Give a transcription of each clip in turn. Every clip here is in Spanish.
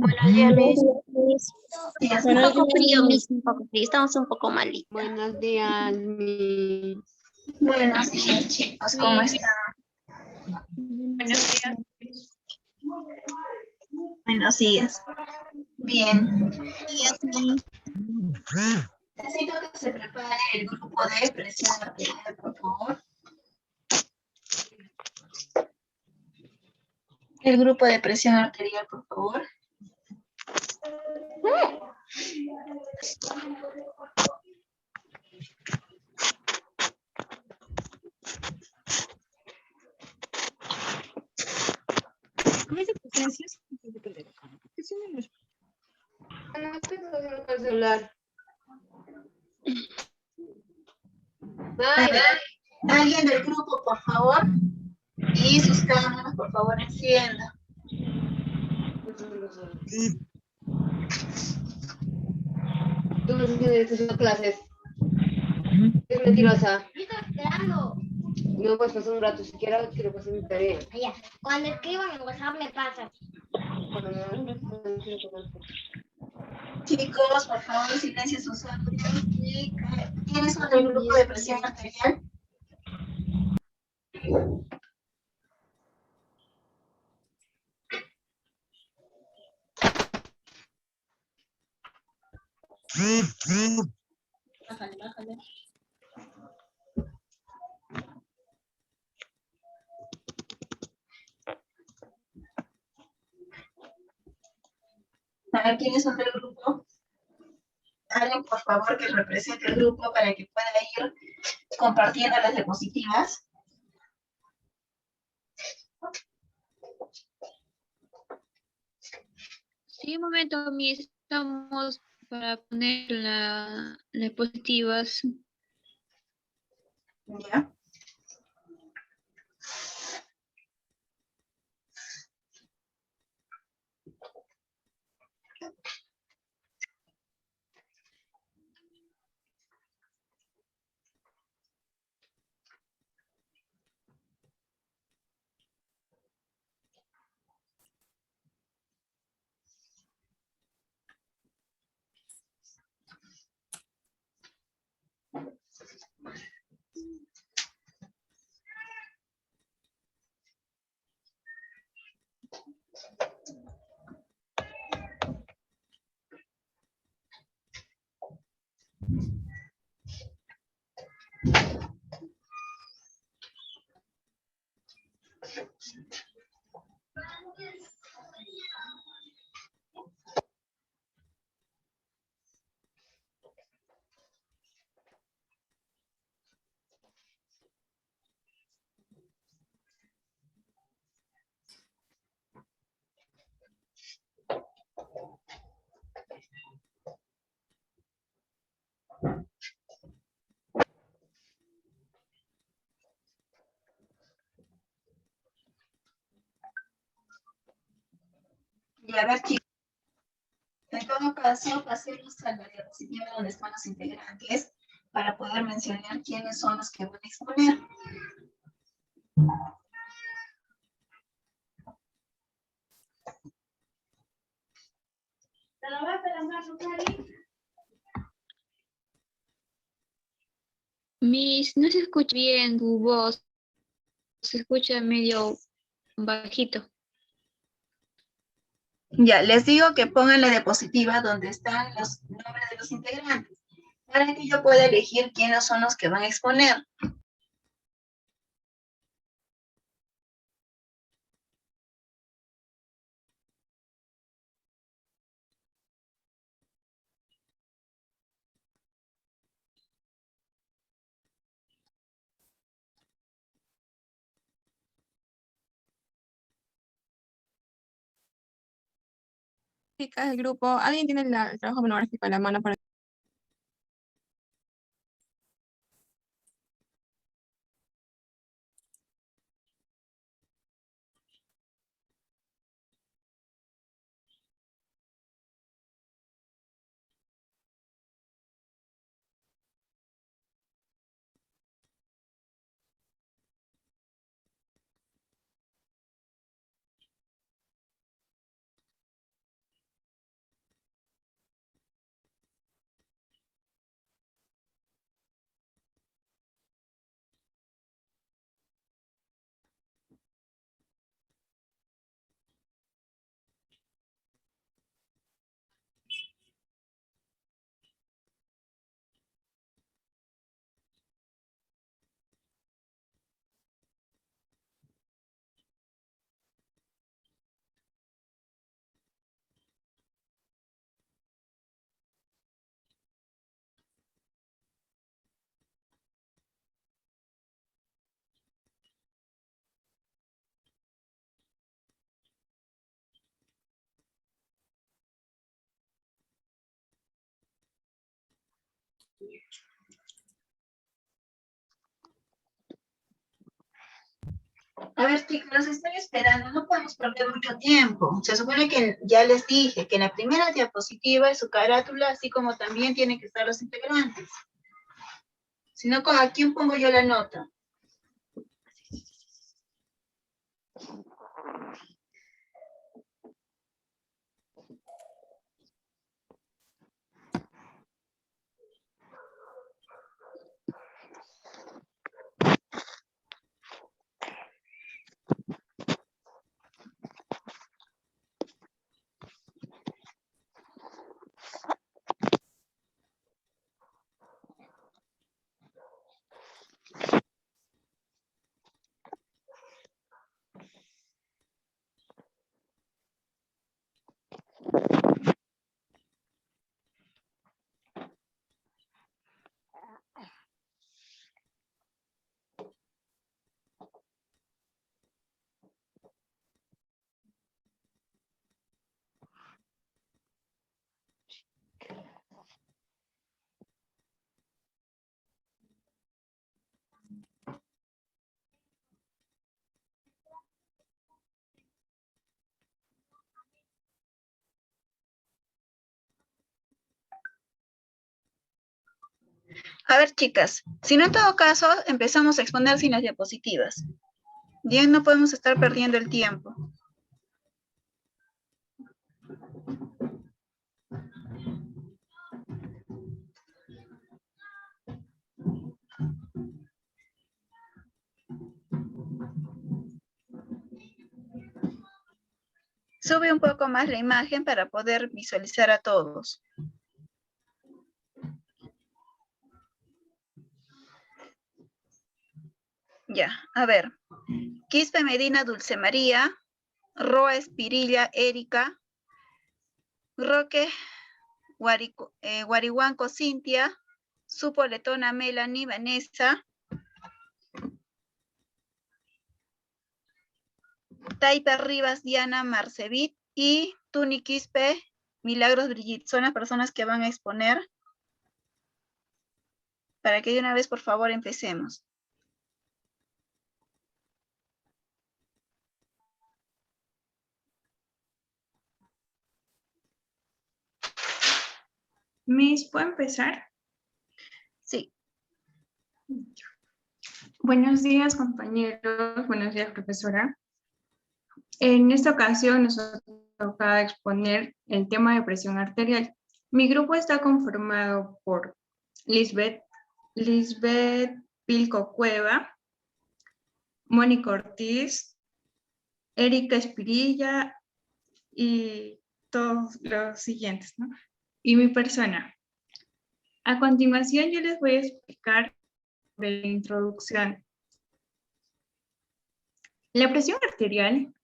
Buenos días, Miss. Sí, es un Buenos poco días, frío, Miss. Miss, un poco frío. Estamos un poco malitos. Buenos días, Miss. Buenos días, chicos. ¿Cómo están? Buenos días. Buenos días. Bien. Miss. Necesito que se prepare el grupo de presión arterial, por favor. El grupo de presión arterial, por favor. No te puedo hacer con el celular. Vaya. Alguien del grupo, por favor. Y sus cámaras, por favor, encienda. Tú me estás haciendo clases. Es mentirosa. Yo estoy esperando. No puedes pasar un rato siquiera que le pase mi tarea. Allá. Cuando escriban en WhatsApp me pasa. Cuando me Chicos, por favor, silencien sus audios. Y, ¿quiénes son del grupo de presión arterial? Bájale, bájale. A ver, ¿quiénes son del grupo? Alguien, por favor, que represente el grupo para que pueda ir compartiendo las diapositivas. Sí, un momento, Miss, estamos para poner las positivas. ¿Ya? Y a ver, chicos, en todo caso, pasemos a la diapositiva donde están los integrantes para poder mencionar quiénes son los que van a exponer. Miss, no se escucha bien tu voz, se escucha medio bajito. Ya, les digo que pongan la diapositiva donde están los nombres de los integrantes, para que yo pueda elegir quiénes son los que van a exponer. Chicas del grupo, ¿alguien tiene el trabajo monográfico en la mano para... A ver, chicos, los estoy esperando, no podemos perder mucho tiempo. Se supone que ya les dije que en la primera diapositiva es su carátula, así como también tienen que estar los integrantes. Si no, ¿a quién pongo yo la nota? A ver, chicas, si no en todo caso, empezamos a exponer sin las diapositivas. Bien, no podemos estar perdiendo el tiempo. Sube un poco más la imagen para poder visualizar a todos. Ya, a ver. Quispe Medina Dulce María, Roa Espirilla Erika, Roque Guarihuanco Cintia, Supo Letona Melanie Vanessa, Taipa Rivas Diana Marcevit y Tuni Quispe Milagros Brigitte. Son las personas que van a exponer. Para que de una vez, por favor, empecemos. Miss, ¿puedo empezar? Sí. Buenos días, compañeros. Buenos días, profesora. En esta ocasión nos toca exponer el tema de presión arterial. Mi grupo está conformado por Lisbeth Pilco Cueva, Mónica Ortiz, Erika Espirilla y todos los siguientes, ¿no? Y mi persona. A continuación yo les voy a explicar sobre la introducción. La presión arterial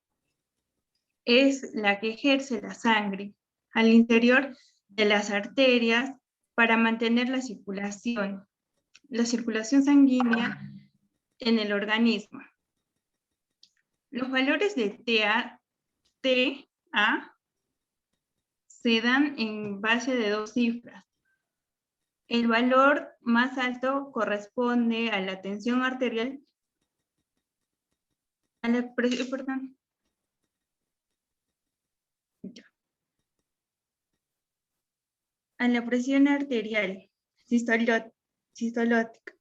es la que ejerce la sangre al interior de las arterias para mantener la circulación sanguínea en el organismo. Los valores de TA se dan en base de dos cifras. El valor más alto corresponde a la tensión arterial, a la presión arterial sistolótica,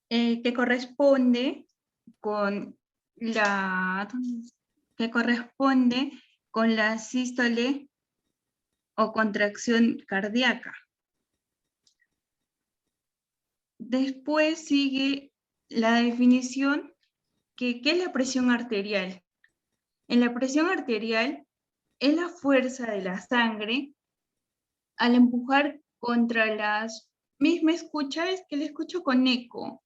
que corresponde con la sístole o contracción cardíaca. Después sigue la definición ¿qué es la presión arterial? En la presión arterial es la fuerza de la sangre al empujar contra las... ¿Me escucha? Es que le escucho con eco.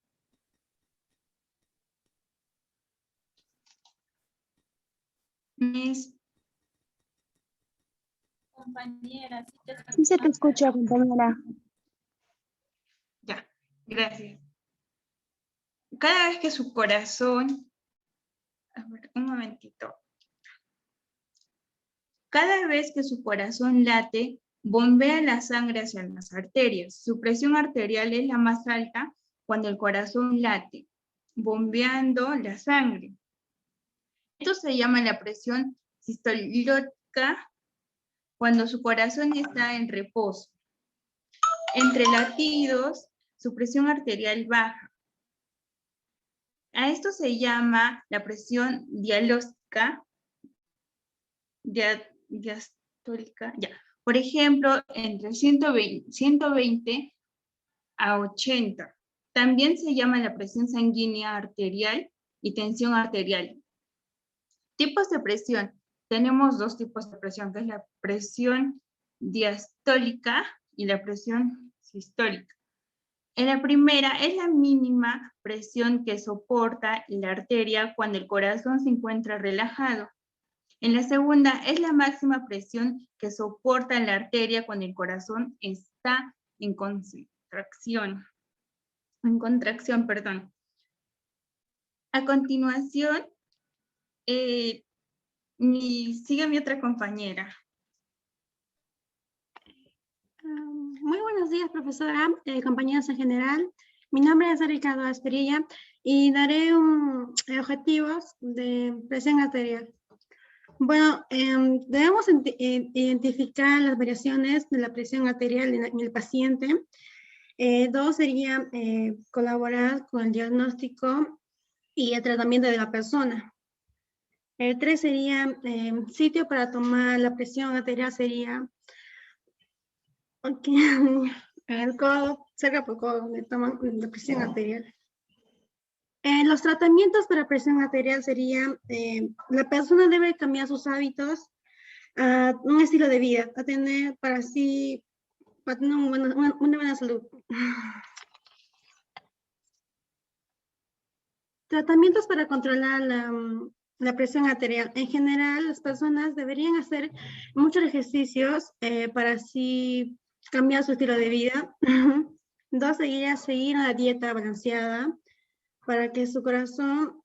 Compañera, Sí se te escucha, compañera. Ya, gracias. Cada vez que su corazón... A ver, un momentito. Cada vez que su corazón late, bombea la sangre hacia las arterias. Su presión arterial es la más alta cuando el corazón late, bombeando la sangre. Esto se llama la presión sistólica cuando su corazón está en reposo. Entre latidos, su presión arterial baja. A esto se llama la presión diastólica. Por ejemplo, entre 120 a 80. También se llama la presión sanguínea arterial y tensión arterial. Tipos de presión. Tenemos dos tipos de presión, que es la presión diastólica y la presión sistólica. En la primera es la mínima presión que soporta la arteria cuando el corazón se encuentra relajado. En la segunda es la máxima presión que soporta la arteria cuando el corazón está en contracción. A continuación, sigue mi otra compañera. Muy buenos días, profesora, compañeros en general. Mi nombre es Ricardo Asperilla y daré objetivos de presión arterial. Bueno, debemos identificar las variaciones de la presión arterial en el paciente. Dos sería colaborar con el diagnóstico y el tratamiento de la persona. El 3 sería sitio para tomar la presión arterial sería el codo, cerca por codo, donde toman la presión arterial. Los tratamientos para presión arterial serían, la persona debe cambiar sus hábitos a un estilo de vida, para tener una buena salud. Tratamientos para controlar la presión arterial. En general, las personas deberían hacer muchos ejercicios para así cambiar su estilo de vida. 2 sería seguir una dieta balanceada para que su corazón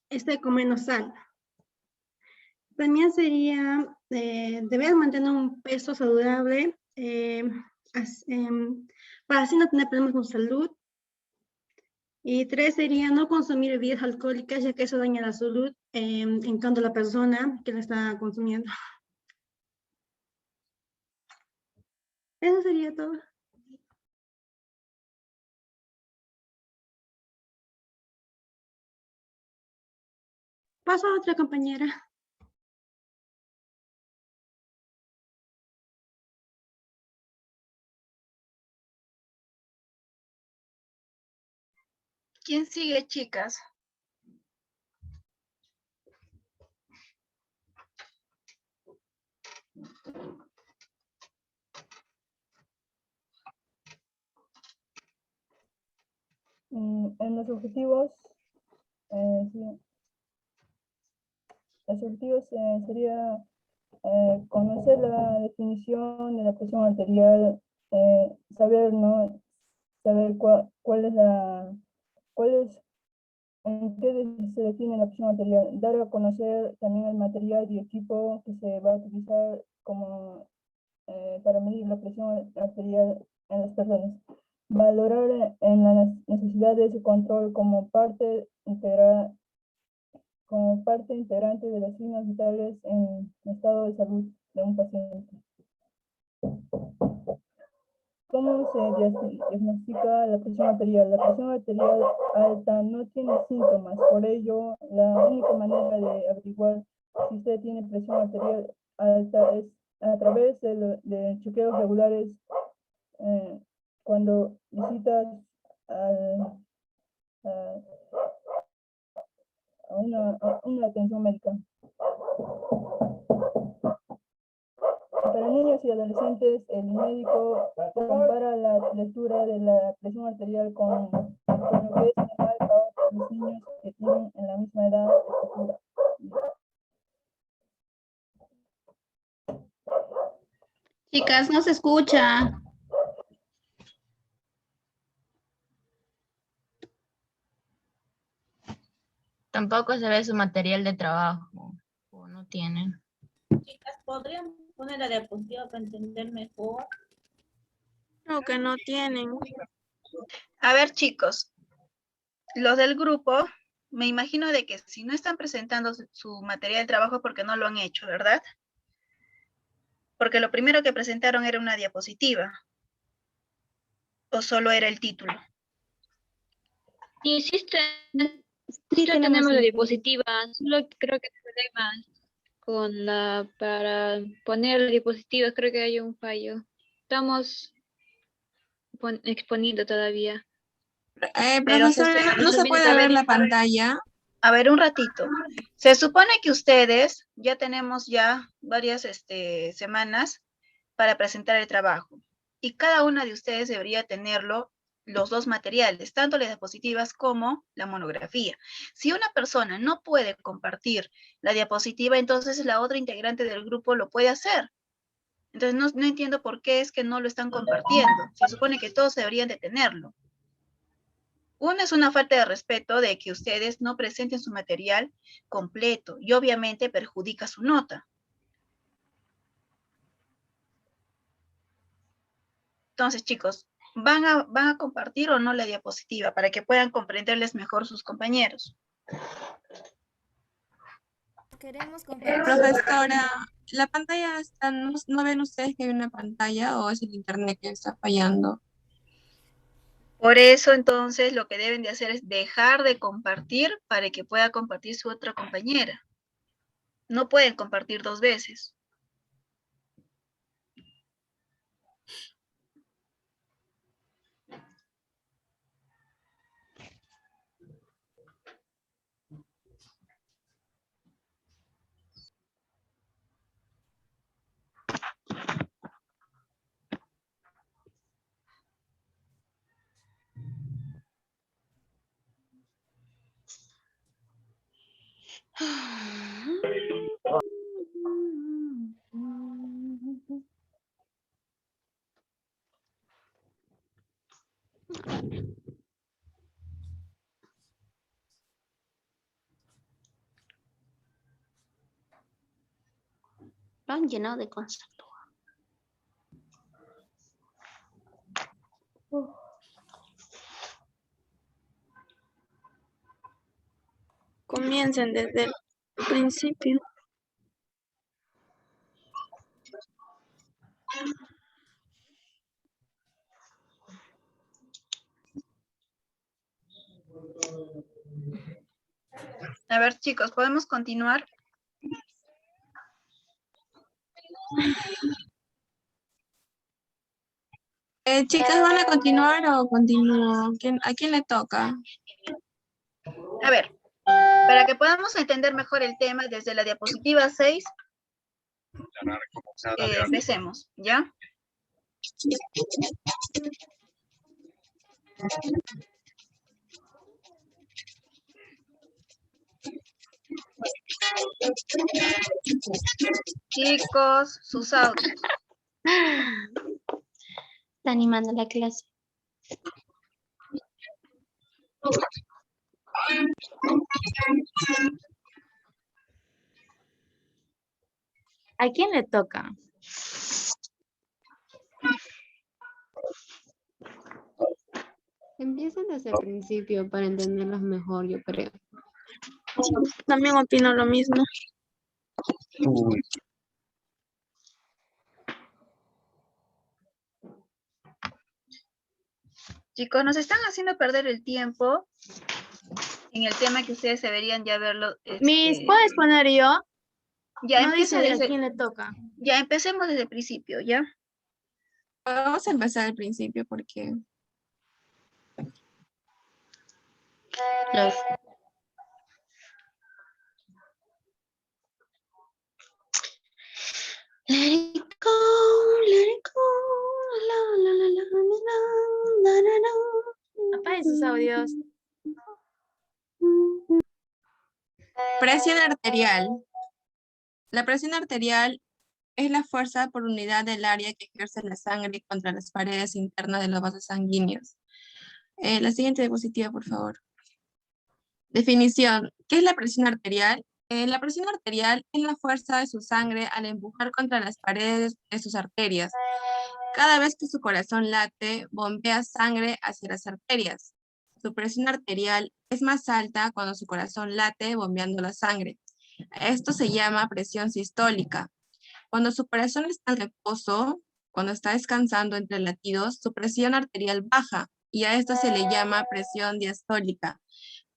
esté con menos sal. También sería deber mantener un peso saludable para así no tener problemas con salud. Y 3 sería no consumir bebidas alcohólicas, ya que eso daña la salud en cuanto a la persona que la está consumiendo. Eso sería todo. Paso a otra compañera. ¿Quién sigue, chicas? En los objetivos, sería conocer la definición de la presión arterial, saber, ¿no? Saber en qué se define la presión arterial, dar a conocer también el material y equipo que se va a utilizar para medir la presión arterial en las personas. Valorar en la necesidad de ese control como parte integrante de los signos vitales en el estado de salud de un paciente. ¿Cómo se diagnostica la presión arterial? La presión arterial alta no tiene síntomas, por ello la única manera de averiguar si usted tiene presión arterial alta es a través de chequeos regulares cuando visitas a una atención médica. Para niños y adolescentes, el médico compara la lectura de la presión arterial con lo que es normal para los niños que tienen en la misma edad estatura. Chicas, no se escucha. Tampoco se ve su material de trabajo, o no tienen. Chicas, ¿podrían pone la diapositiva para entender mejor. Creo que no tienen. A ver, chicos, los del grupo, me imagino de que si no están presentando su material de trabajo porque no lo han hecho, ¿verdad? Porque lo primero que presentaron era una diapositiva. ¿O solo era el título? Y sí, Sí, ya tenemos la el- diapositiva, solo creo que el problema con para poner la diapositiva, creo que hay un fallo. Estamos exponiendo todavía. Pero Profesora, ¿no se puede ver la pantalla? A ver, un ratito. Se supone que ustedes ya tenemos ya varias semanas para presentar el trabajo. Y cada una de ustedes debería tenerlo, los dos materiales, tanto las diapositivas como la monografía. Si una persona no puede compartir la diapositiva, entonces la otra integrante del grupo lo puede hacer. Entonces no entiendo por qué es que no lo están compartiendo. Se supone que todos deberían de tenerlo. Una es una falta de respeto de que ustedes no presenten su material completo y obviamente perjudica su nota. Entonces, chicos, ¿van a compartir o no la diapositiva para que puedan comprenderles mejor sus compañeros? Queremos compartir. Profesora, ¿la pantalla está, no ven ustedes que hay una pantalla o es el internet que está fallando? Por eso, entonces, lo que deben de hacer es dejar de compartir para que pueda compartir su otra compañera. No pueden compartir dos veces. Lo han llenado de concepto. Comiencen desde el principio. A ver, chicos, ¿podemos continuar? Chicas, ¿van a continuar o continúo? ¿A quién le toca? A ver, para que podamos entender mejor el tema desde la diapositiva 6, empecemos, ¿ya? Chicos, sus audios. Está animando la clase. ¿A quién le toca? Empiecen desde el principio para entenderlos mejor, yo creo. También opino lo mismo. Chicos, nos están haciendo perder el tiempo en el tema que ustedes deberían ya verlo. Miss, ¿puedes poner yo? Ya No empieza dice a desde, quién le toca. ya empecemos desde el principio, ¿ya? Vamos a empezar al principio porque... Los let it go, la la la la la la la la. Apague sus audios. Presión arterial. La presión arterial es la fuerza por unidad del área que ejerce la sangre contra las paredes internas de los vasos sanguíneos. La siguiente diapositiva, por favor. Definición. ¿Qué es la presión arterial? La presión arterial es la fuerza de su sangre al empujar contra las paredes de sus arterias. Cada vez que su corazón late, bombea sangre hacia las arterias. Su presión arterial es más alta cuando su corazón late bombeando la sangre. Esto se llama presión sistólica. Cuando su corazón está en reposo, cuando está descansando entre latidos, su presión arterial baja y a esto se le llama presión diastólica.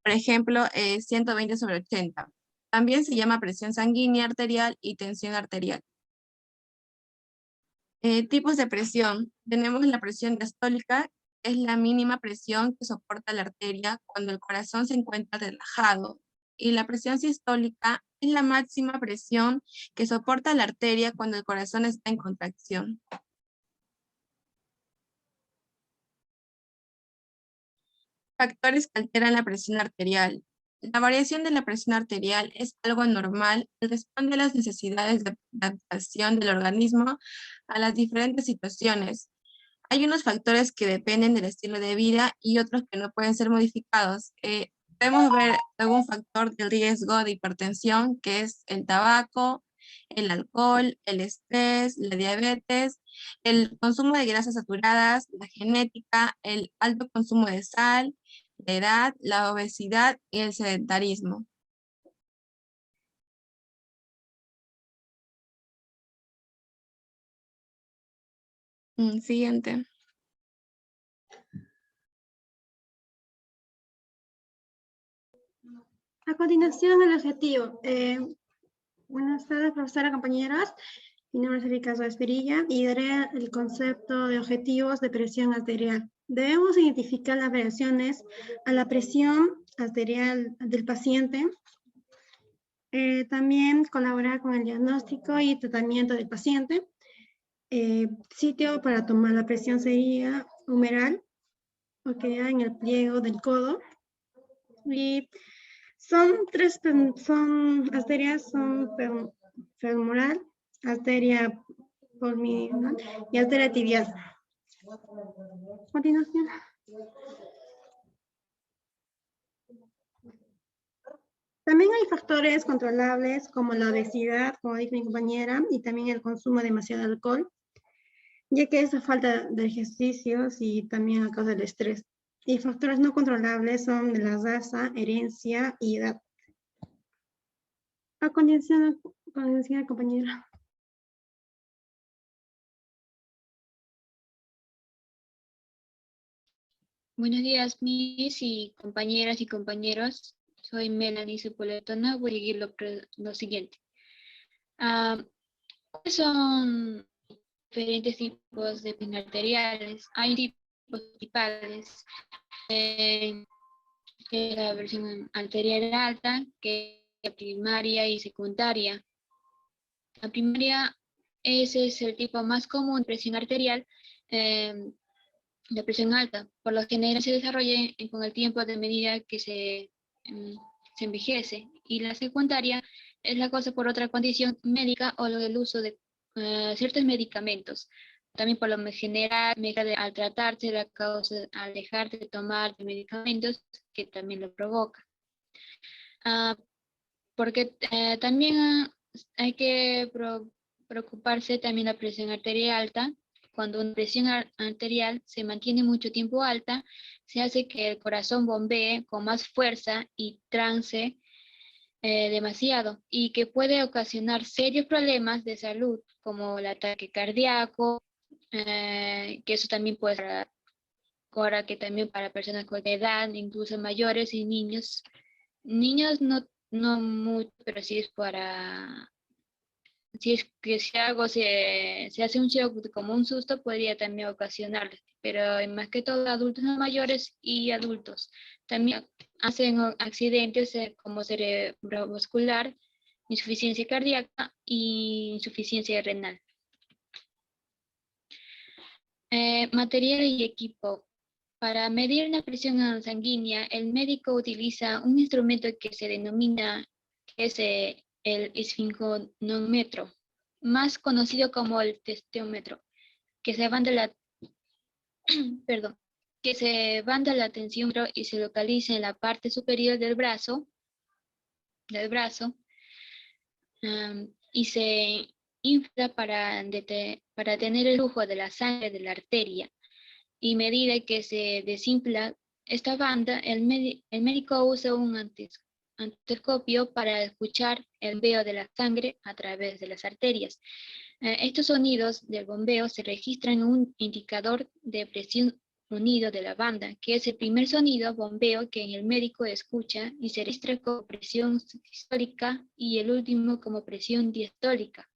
Por ejemplo, 120/80. También se llama presión sanguínea arterial y tensión arterial. Tipos de presión. Tenemos la presión diastólica, es la mínima presión que soporta la arteria cuando el corazón se encuentra relajado. Y la presión sistólica es la máxima presión que soporta la arteria cuando el corazón está en contracción. Factores que alteran la presión arterial. La variación de la presión arterial es algo normal y responde a las necesidades de adaptación del organismo a las diferentes situaciones. Hay unos factores que dependen del estilo de vida y otros que no pueden ser modificados. Podemos ver algún factor de riesgo de hipertensión, que es el tabaco, el alcohol, el estrés, la diabetes, el consumo de grasas saturadas, la genética, el alto consumo de sal, la edad, la obesidad y el sedentarismo. Siguiente. A continuación, el objetivo. Buenas tardes, profesora, compañeros. Mi nombre es Erika Esperilla y daré el concepto de objetivos de presión arterial. Debemos identificar las variaciones a la presión arterial del paciente. También colaborar con el diagnóstico y tratamiento del paciente. Sitio para tomar la presión sería humeral, porque en el pliego del codo. Y son arterias, son femoral, arteria pulmonar y arteria tibial. A continuación. También hay factores controlables como la obesidad, como dijo mi compañera, y también el consumo de demasiado alcohol, ya que esa falta de ejercicios y también a causa del estrés. Y factores no controlables son de la raza, herencia y edad. A continuación, compañera. Buenos días, mis y compañeras y compañeros. Soy Melanie Supoletona. Voy a seguir lo siguiente. ¿Cuáles son diferentes tipos de presión arteriales? Hay tipos principales. La presión arterial alta, que es primaria y secundaria. La primaria, ese es el tipo más común de presión arterial. La presión alta, por lo general se desarrolla con el tiempo de medida que se envejece, y la secundaria es la cosa por otra condición médica o el uso de ciertos medicamentos. También por lo general, al tratarse la causa, al dejar de tomar medicamentos, que también lo provoca. Porque también hay que preocuparse también la presión arterial alta. Cuando una presión arterial se mantiene mucho tiempo alta, se hace que el corazón bombee con más fuerza y trance demasiado, y que puede ocasionar serios problemas de salud, como el ataque cardíaco, que eso también puede ser, ahora que también para personas con edad, incluso mayores y niños. Niños no mucho, pero sí es para... Si es que si algo se hace un shock como un susto, podría también ocasionarlo, pero más que todo adultos no mayores y adultos. También hacen accidentes como cerebrovascular, insuficiencia cardíaca y insuficiencia renal. Material y equipo. Para medir la presión sanguínea, el médico utiliza un instrumento que se denomina el esfingonómetro, más conocido como el testómetro, que se banda la tensión y se localiza en la parte superior del brazo, y se infla para tener el flujo de la sangre de la arteria. Y a medida que se desinfla esta banda, el médico usa un endoscopio para escuchar el bombeo de la sangre a través de las arterias. Estos sonidos del bombeo se registran en un indicador de presión unido de la banda, que es el primer sonido bombeo que el médico escucha y se registra como presión sistólica y el último como presión diastólica.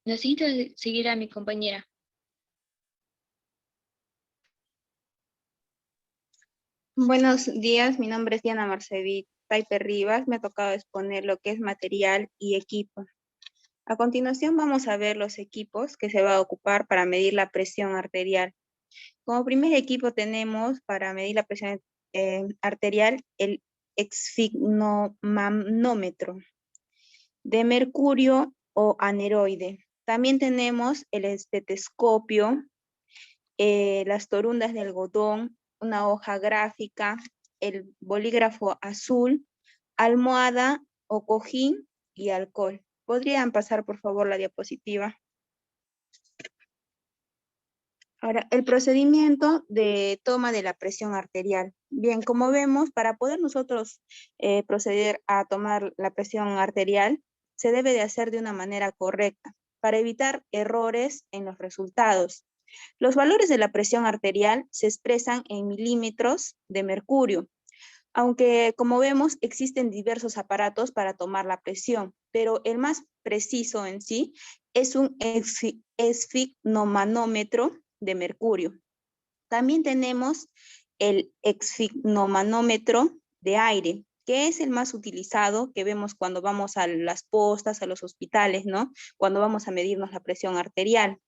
Lo siguiente seguirá mi compañera. Buenos días, mi nombre es Diana Marcevit Taipe Rivas. Me ha tocado exponer lo que es material y equipo. A continuación vamos a ver los equipos que se va a ocupar para medir la presión arterial. Como primer equipo tenemos para medir la presión arterial el esfigmomanómetro de mercurio o aneroide. También tenemos el estetoscopio, las torundas de algodón, una hoja gráfica, el bolígrafo azul, almohada o cojín y alcohol. ¿Podrían pasar, por favor, la diapositiva? Ahora, el procedimiento de toma de la presión arterial. Bien, como vemos, para poder nosotros proceder a tomar la presión arterial, se debe de hacer de una manera correcta para evitar errores en los resultados. Los valores de la presión arterial se expresan en milímetros de mercurio, aunque como vemos existen diversos aparatos para tomar la presión, pero el más preciso en sí es un esfigmomanómetro de mercurio. También tenemos el esfigmomanómetro de aire, que es el más utilizado que vemos cuando vamos a las postas, a los hospitales, ¿no? Cuando vamos a medirnos la presión arterial.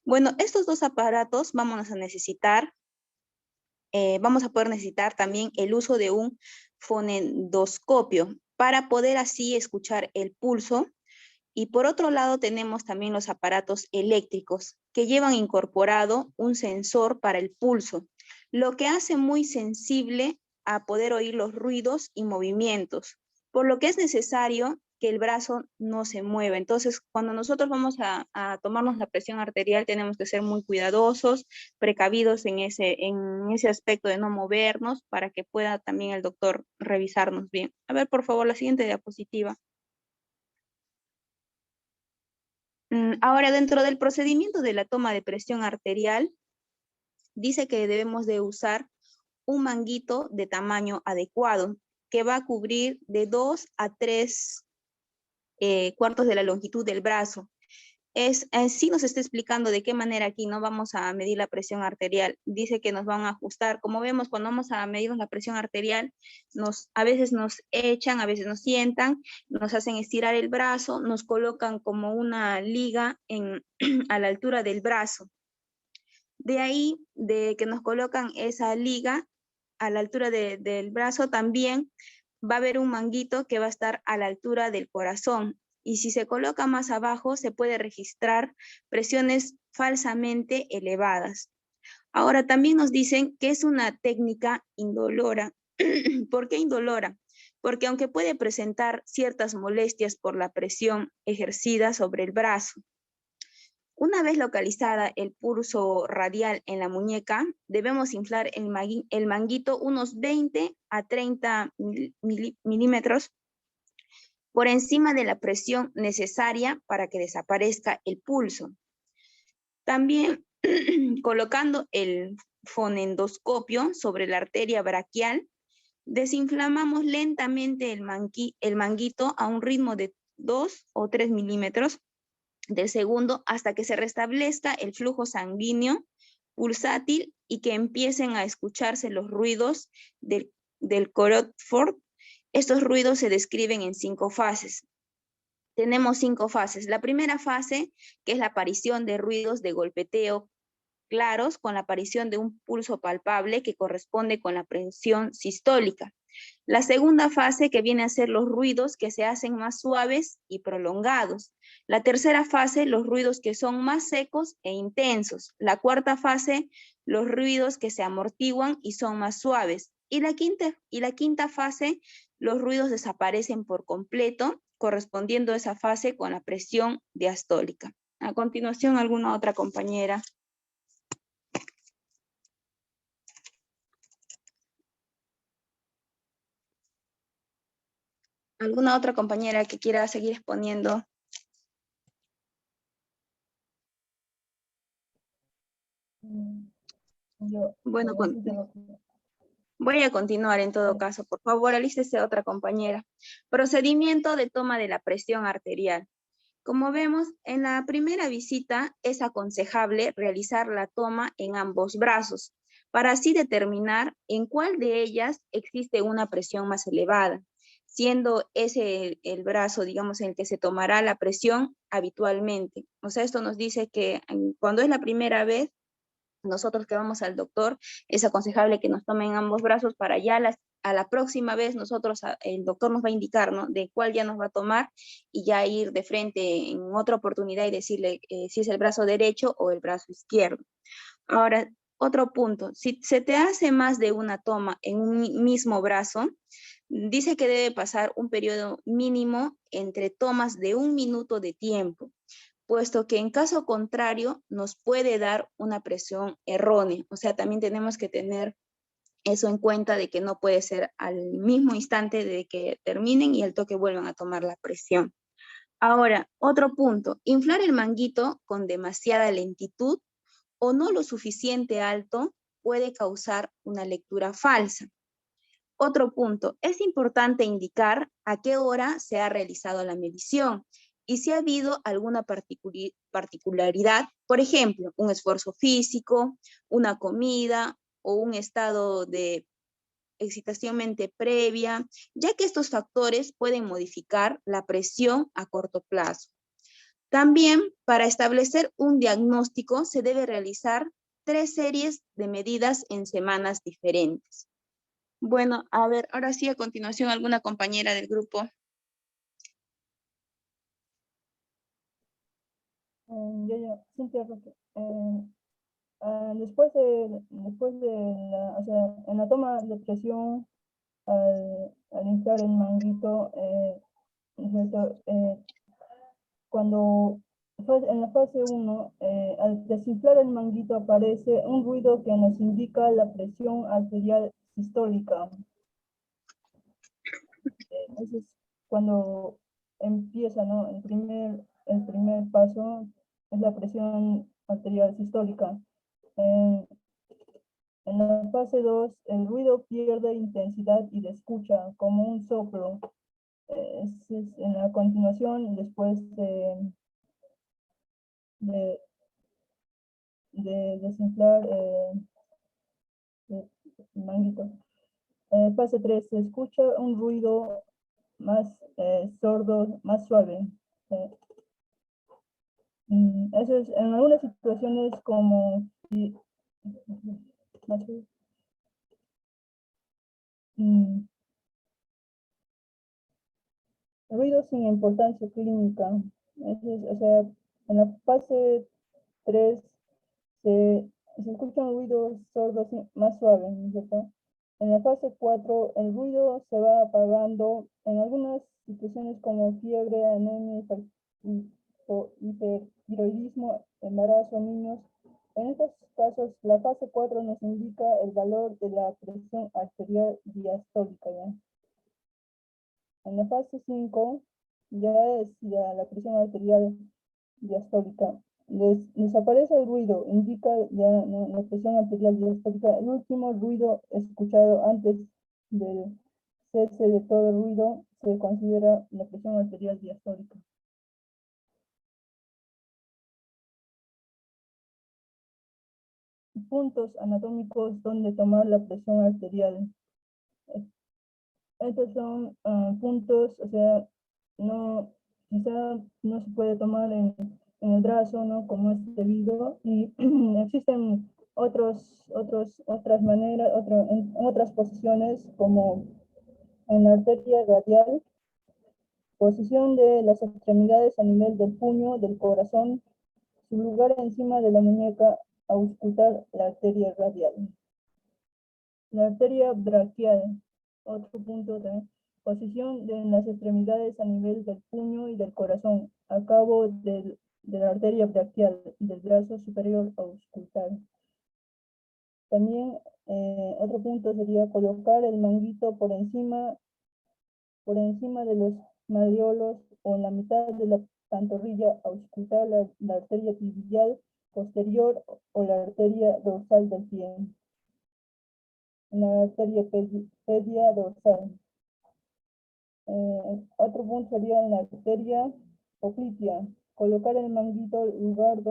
Bueno, estos dos aparatos vamos a poder necesitar también el uso de un fonendoscopio para poder así escuchar el pulso. Y por otro lado tenemos también los aparatos eléctricos que llevan incorporado un sensor para el pulso, lo que hace muy sensible a poder oír los ruidos y movimientos, por lo que es necesario que el brazo no se mueva. Entonces, cuando nosotros vamos a tomarnos la presión arterial, tenemos que ser muy cuidadosos, precavidos en ese aspecto de no movernos para que pueda también el doctor revisarnos bien. A ver, por favor, la siguiente diapositiva. Ahora, dentro del procedimiento de la toma de presión arterial, dice que debemos de usar un manguito de tamaño adecuado, que va a cubrir de 2 a 3 cuartos de la longitud del brazo. Sí nos está explicando de qué manera aquí no vamos a medir la presión arterial. Dice que nos van a ajustar. Como vemos, cuando vamos a medir la presión arterial, a veces nos echan, a veces nos sientan, nos hacen estirar el brazo, nos colocan como una liga a la altura del brazo. De ahí, de que nos colocan esa liga a la altura del brazo, también va a haber un manguito que va a estar a la altura del corazón. Y si se coloca más abajo, se puede registrar presiones falsamente elevadas. Ahora también nos dicen que es una técnica indolora. ¿Por qué indolora? Porque aunque puede presentar ciertas molestias por la presión ejercida sobre el brazo, una vez localizada el pulso radial en la muñeca, debemos inflar el manguito unos 20 a 30 milímetros por encima de la presión necesaria para que desaparezca el pulso. También colocando el fonendoscopio sobre la arteria braquial, desinflamamos lentamente el manguito a un ritmo de 2 o 3 milímetros de segundo hasta que se restablezca el flujo sanguíneo pulsátil y que empiecen a escucharse los ruidos del Corodford. Estos ruidos se describen en 5 fases. Tenemos 5 fases. La primera fase, que es la aparición de ruidos de golpeteo claros con la aparición de un pulso palpable que corresponde con la presión sistólica. La segunda fase, que viene a ser los ruidos que se hacen más suaves y prolongados. La tercera fase, los ruidos que son más secos e intensos. La cuarta fase, los ruidos que se amortiguan y son más suaves. Y la quinta fase, los ruidos desaparecen por completo, correspondiendo esa fase con la presión diastólica. A continuación, ¿alguna otra compañera? ¿Alguna otra compañera que quiera seguir exponiendo? Bueno, voy a continuar en todo caso. Por favor, alístese otra compañera. Procedimiento de toma de la presión arterial. Como vemos, en la primera visita es aconsejable realizar la toma en ambos brazos, para así determinar en cuál de ellas existe una presión más elevada, siendo ese el brazo, digamos, en el que se tomará la presión habitualmente. O sea, esto nos dice que cuando es la primera vez, nosotros que vamos al doctor, es aconsejable que nos tomen ambos brazos para ya a la próxima vez el doctor nos va a indicar, ¿no?, de cuál ya nos va a tomar y ya ir de frente en otra oportunidad y decirle si es el brazo derecho o el brazo izquierdo. Ahora, otro punto, si se te hace más de una toma en un mismo brazo, dice que debe pasar un periodo mínimo entre tomas de 1 minuto de tiempo, puesto que en caso contrario nos puede dar una presión errónea. O sea, también tenemos que tener eso en cuenta de que no puede ser al mismo instante de que terminen y al toque vuelvan a tomar la presión. Ahora, otro punto, inflar el manguito con demasiada lentitud o no lo suficiente alto puede causar una lectura falsa. Otro punto, es importante indicar a qué hora se ha realizado la medición y si ha habido alguna particularidad, por ejemplo, un esfuerzo físico, una comida o un estado de excitación mente previa, ya que estos factores pueden modificar la presión a corto plazo. También, para establecer un diagnóstico, se debe realizar 3 series de medidas en semanas diferentes. Bueno, a ver, ahora sí, a continuación, alguna compañera del grupo. Cintia Roque. Después de la, o sea, en la toma de presión, al inflar el manguito, cuando en la fase 1, al desinflar el manguito aparece un ruido que nos indica la presión arterial sistólica. Entonces, cuando empieza, ¿no?, el primer paso es la presión arterial sistólica. En la fase 2, el ruido pierde intensidad y de escucha, como un soplo. En la continuación, después de desinflar el manguito. Fase 3, se escucha un ruido más sordo, más suave. Eso es en algunas situaciones como ruido sin importancia clínica. O sea, en la fase 3 se escuchan ruidos sordos más suaves, ¿no es cierto? En la fase 4 el ruido se va apagando en algunas situaciones como fiebre, anemia, hipertiroidismo, embarazo, niños. En estos casos, la fase 4 nos indica el valor de la presión arterial diastólica, ¿ya? En la fase 5 ya es la presión arterial diastólica. Desaparece el ruido, indica ya la presión arterial diastólica. El último ruido escuchado antes del cese de todo el ruido se considera la presión arterial diastólica. Puntos anatómicos donde tomar la presión arterial. Estos son puntos, o sea, quizá no se puede tomar en el brazo, ¿no?, como es debido, y existen otras maneras, en otras posiciones, como en la arteria radial, posición de las extremidades a nivel del puño, del corazón, su lugar encima de la muñeca, auscultar la arteria radial. La arteria braquial, otro punto también. Posición de las extremidades a nivel del puño y del corazón, a cabo de la arteria braquial y del brazo superior auscultar. También otro punto sería colocar el manguito por encima de los malleolos o en la mitad de la pantorrilla, auscultar la arteria tibial posterior o la arteria dorsal del pie. La arteria pedia dorsal. Otro punto sería en la arteria poplitea. Colocar el manguito lugar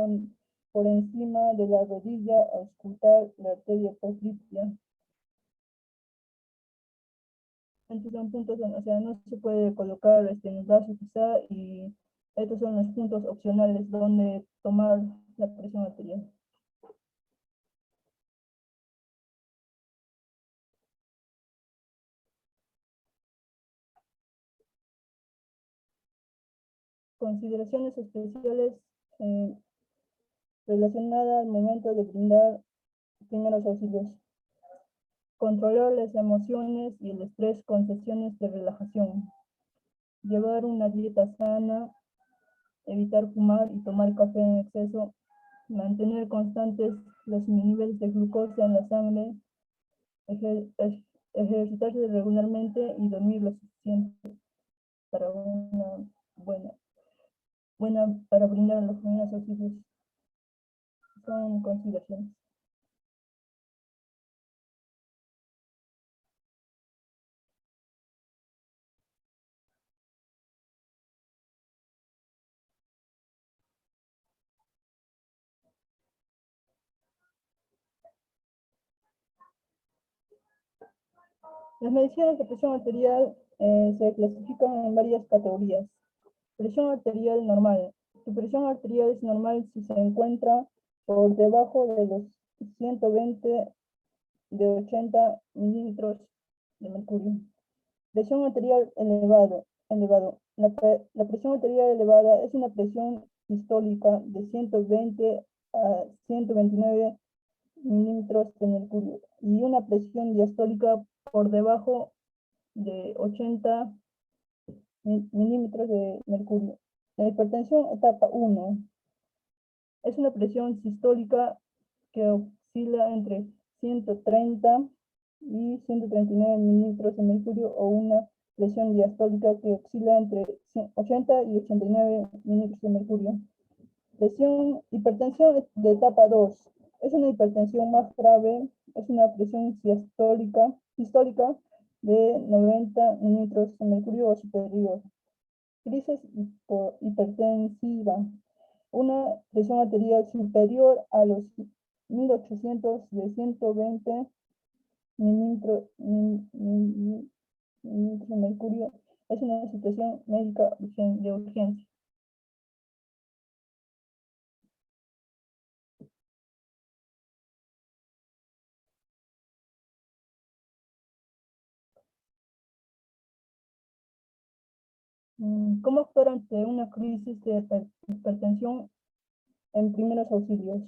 por encima de la rodilla, auscultar la arteria poplitea. Estos son puntos, o sea, no se puede colocar en el brazo quizá, y estos son los puntos opcionales donde tomar la presión arterial. Consideraciones especiales relacionadas al momento de brindar primeros auxilios. Controlar las emociones y el estrés con sesiones de relajación. Llevar una dieta sana, evitar fumar y tomar café en exceso, mantener constantes los niveles de glucosa en la sangre, ejercitarse regularmente y dormir lo suficiente para una buena para brindar los primeros auxilios. Son consideraciones. Las mediciones de presión arterial se clasifican en varias categorías. Presión arterial normal. Su presión arterial es normal si se encuentra por debajo de los 120 de 80 milímetros de mercurio. Presión arterial elevado. La presión arterial elevada es una presión sistólica de 120 a 129 milímetros de mercurio y una presión diastólica por debajo de 80 milímetros de mercurio. La hipertensión etapa 1 es una presión sistólica que oscila entre 130 y 139 milímetros de mercurio, o una presión diastólica que oscila entre 80 y 89 milímetros de mercurio. Hipertensión de etapa 2 es una hipertensión más grave, es una presión sistólica de 90 milímetros de mercurio o superior. Crisis hipertensiva, una presión arterial superior a los 1800 de 120 milímetros de mercurio, es una situación médica de urgencia. ¿Cómo actuar ante una crisis de hipertensión en primeros auxilios?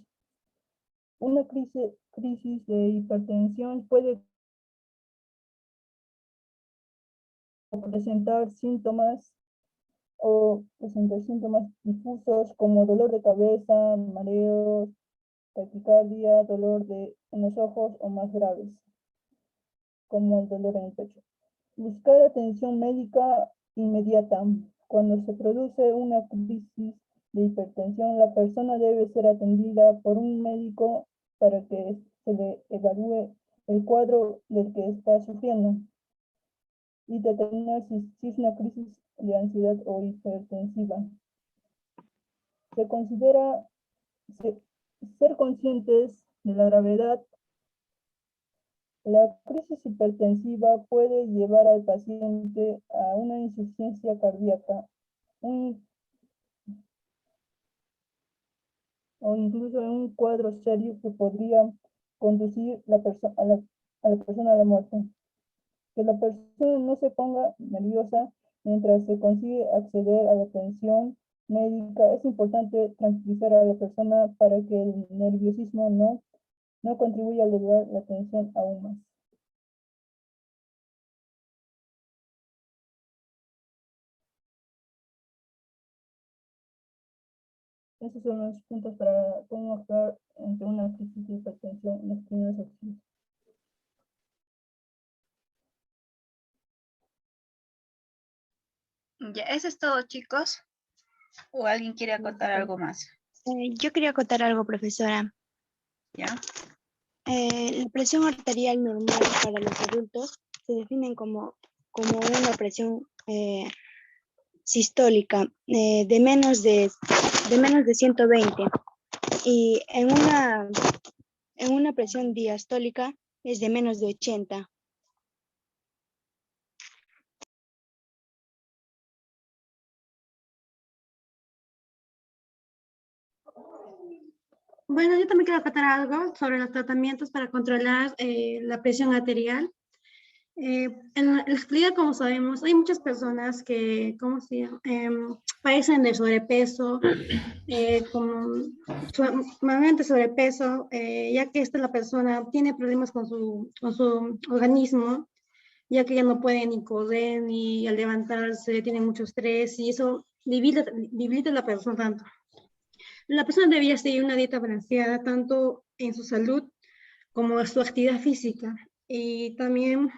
Una crisis de hipertensión puede presentar síntomas difusos como dolor de cabeza, mareos, taquicardia, dolor en los ojos, o más graves, como el dolor en el pecho. Buscar atención médica inmediata. Cuando se produce una crisis de hipertensión, la persona debe ser atendida por un médico para que se le evalúe el cuadro del que está sufriendo y determinar si es una crisis de ansiedad o hipertensiva. Se considera ser conscientes de la gravedad. La crisis hipertensiva puede llevar al paciente a una insuficiencia cardíaca o incluso en un cuadro serio que podría conducir a la persona a la muerte. Que la persona no se ponga nerviosa mientras se consigue acceder a la atención médica. Es importante tranquilizar a la persona para que el nerviosismo no contribuya a elevar la tensión aún más. Esos son los puntos para cómo actuar ante una crisis de hipertensión en los primeros auxilios. Ya, eso es todo, chicos. ¿O alguien quiere acotar algo más? Yo quería acotar algo, profesora. ¿Ya? La presión arterial normal para los adultos se define como una presión sistólica de menos de 120 y en una presión diastólica es de menos de 80. Bueno, yo también quiero acotar algo sobre los tratamientos para controlar la presión arterial. En la actualidad, como sabemos, hay muchas personas que, padecen de sobrepeso, normalmente sobrepeso, ya que la persona tiene problemas con su organismo, ya que ya no puede ni correr, ni al levantarse, tiene mucho estrés, y eso debilita a la persona tanto. La persona debería seguir una dieta balanceada, tanto en su salud como en su actividad física, y también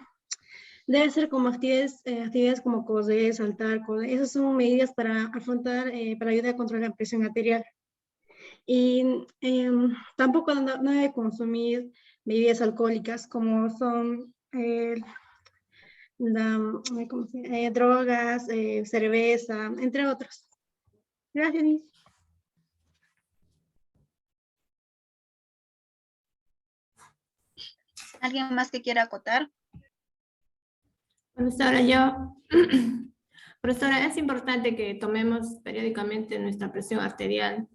debe ser como actividades como correr, saltar, correr. Esas son medidas para afrontar, para ayudar a controlar la presión arterial. Y tampoco no debe consumir bebidas alcohólicas como son drogas, cerveza, entre otros. Gracias, Miss. ¿Alguien más que quiera acotar? Profesora, es importante que tomemos periódicamente nuestra presión arterial,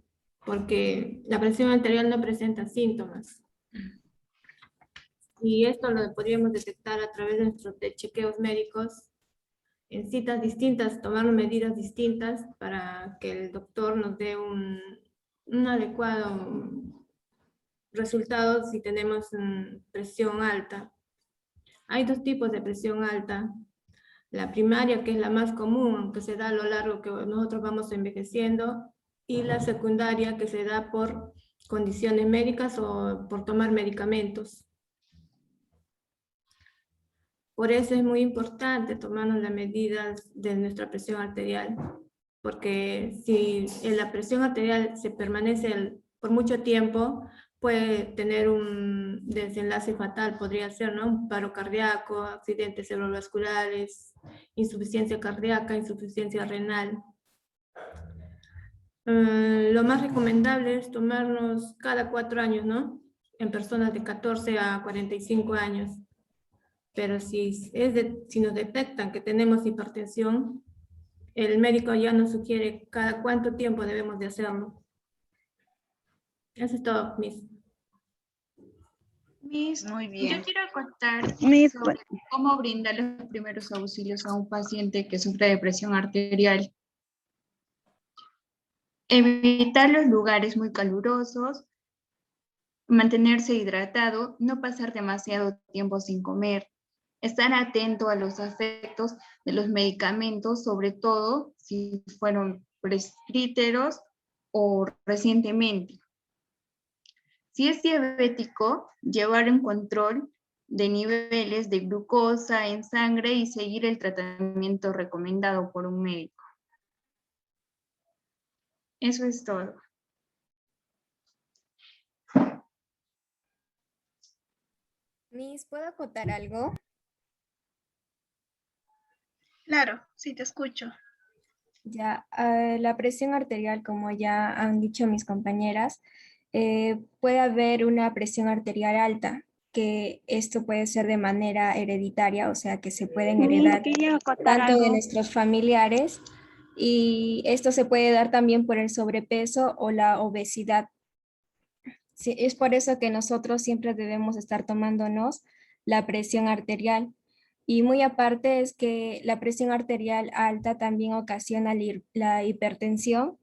porque la presión arterial no presenta síntomas. Y esto lo podríamos detectar a través de nuestros chequeos médicos, en citas distintas, tomar medidas distintas para que el doctor nos dé un adecuado resultado si tenemos presión alta. Hay dos tipos de presión alta. La primaria, que es la más común, que se da a lo largo que nosotros vamos envejeciendo, y la secundaria, que se da por condiciones médicas o por tomar medicamentos. Por eso es muy importante tomarnos las medidas de nuestra presión arterial, porque si la presión arterial se permanece por mucho tiempo, puede tener un desenlace fatal, podría ser, ¿no? Un paro cardíaco, accidentes cerebrovasculares, insuficiencia cardíaca, insuficiencia renal. Lo más recomendable es tomarnos cada 4 años, ¿no? En personas de 14 a 45 años. Pero si nos detectan que tenemos hipertensión, el médico ya nos sugiere cada cuánto tiempo debemos de hacerlo. Eso es todo, Miss. Miss, Muy bien. yo quiero contar Miss, sobre cómo brindar los primeros auxilios a un paciente que sufre de presión arterial. Evitar los lugares muy calurosos, mantenerse hidratado, no pasar demasiado tiempo sin comer, estar atento a los efectos de los medicamentos, sobre todo si fueron prescritos o recientemente. Si es diabético, llevar un control de niveles de glucosa en sangre y seguir el tratamiento recomendado por un médico. Eso es todo. Miss, ¿puedo acotar algo? Claro, sí te escucho. Ya, la presión arterial, como ya han dicho mis compañeras, puede haber una presión arterial alta, que esto puede ser de manera hereditaria, o sea que se pueden heredar Quería acotar tanto de algo. nuestros familiares, y esto se puede dar también por el sobrepeso o la obesidad. Sí, es por eso que nosotros siempre debemos estar tomándonos la presión arterial. Y muy aparte es que la presión arterial alta también ocasiona la hipertensión,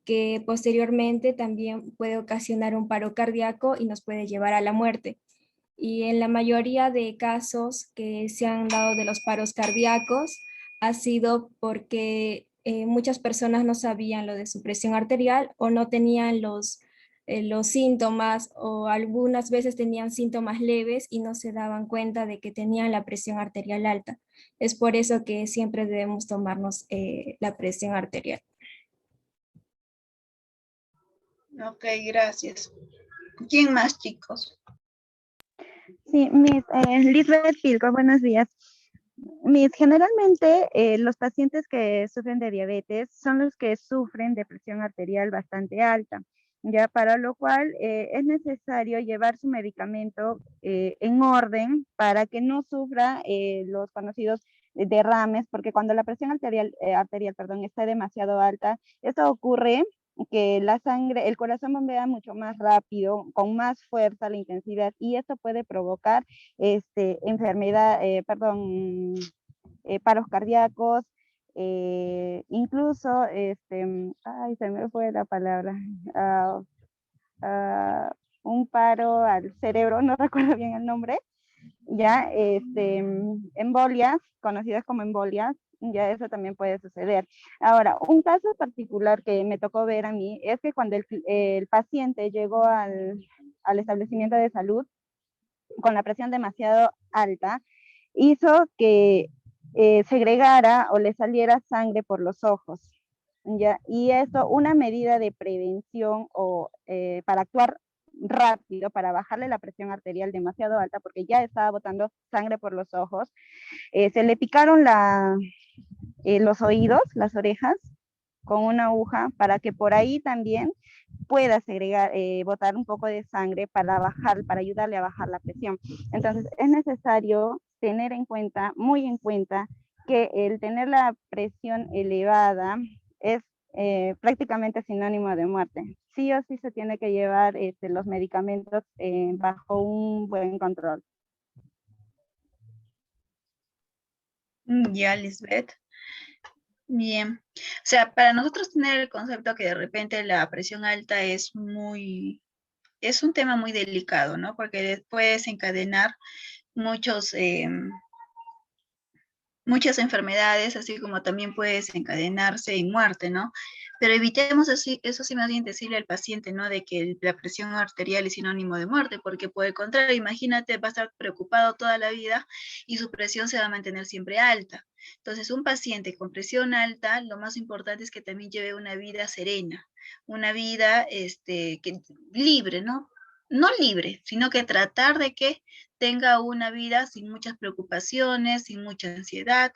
que posteriormente también puede ocasionar un paro cardíaco y nos puede llevar a la muerte. Y en la mayoría de casos que se han dado de los paros cardíacos ha sido porque muchas personas no sabían lo de su presión arterial o no tenían los síntomas, o algunas veces tenían síntomas leves y no se daban cuenta de que tenían la presión arterial alta. Es por eso que siempre debemos tomarnos la presión arterial. Ok, gracias. ¿Quién más, chicos? Sí, Lisbeth Pilco, buenos días. Generalmente los pacientes que sufren de diabetes son los que sufren de presión arterial bastante alta, ya para lo cual es necesario llevar su medicamento en orden para que no sufra los conocidos derrames, porque cuando la presión arterial, perdón, está demasiado alta, esto ocurre que la sangre, el corazón bombea mucho más rápido, con más fuerza, la intensidad, y esto puede provocar enfermedad, paros cardíacos, incluso, ay, se me fue la palabra, un paro al cerebro, no recuerdo bien el nombre, ya, embolias, conocidas como embolias, ya eso también puede suceder. Ahora, un caso particular que me tocó ver a mí es que cuando el paciente llegó al establecimiento de salud con la presión demasiado alta, hizo que segregara o le saliera sangre por los ojos, ¿ya? Y eso, una medida de prevención o para actuar rápido, para bajarle la presión arterial demasiado alta, porque ya estaba botando sangre por los ojos, se le picaron los oídos, las orejas, con una aguja, para que por ahí también pueda segregar, botar un poco de sangre para ayudarle a bajar la presión. Entonces, es necesario tener en cuenta, muy en cuenta, que el tener la presión elevada es prácticamente sinónimo de muerte. Sí o sí se tiene que llevar los medicamentos bajo un buen control. Ya, Lisbeth. Bien. O sea, para nosotros tener el concepto que de repente la presión alta es un tema muy delicado, ¿no? Porque puede desencadenar muchas enfermedades, así como también puede desencadenarse en muerte, ¿no? Pero evitemos así, eso sí más bien decirle al paciente, ¿no? De que la presión arterial es sinónimo de muerte, porque por el contrario, imagínate, va a estar preocupado toda la vida y su presión se va a mantener siempre alta. Entonces, un paciente con presión alta, lo más importante es que también lleve una vida serena, una vida libre, ¿no? No libre, sino que tratar de que tenga una vida sin muchas preocupaciones, sin mucha ansiedad.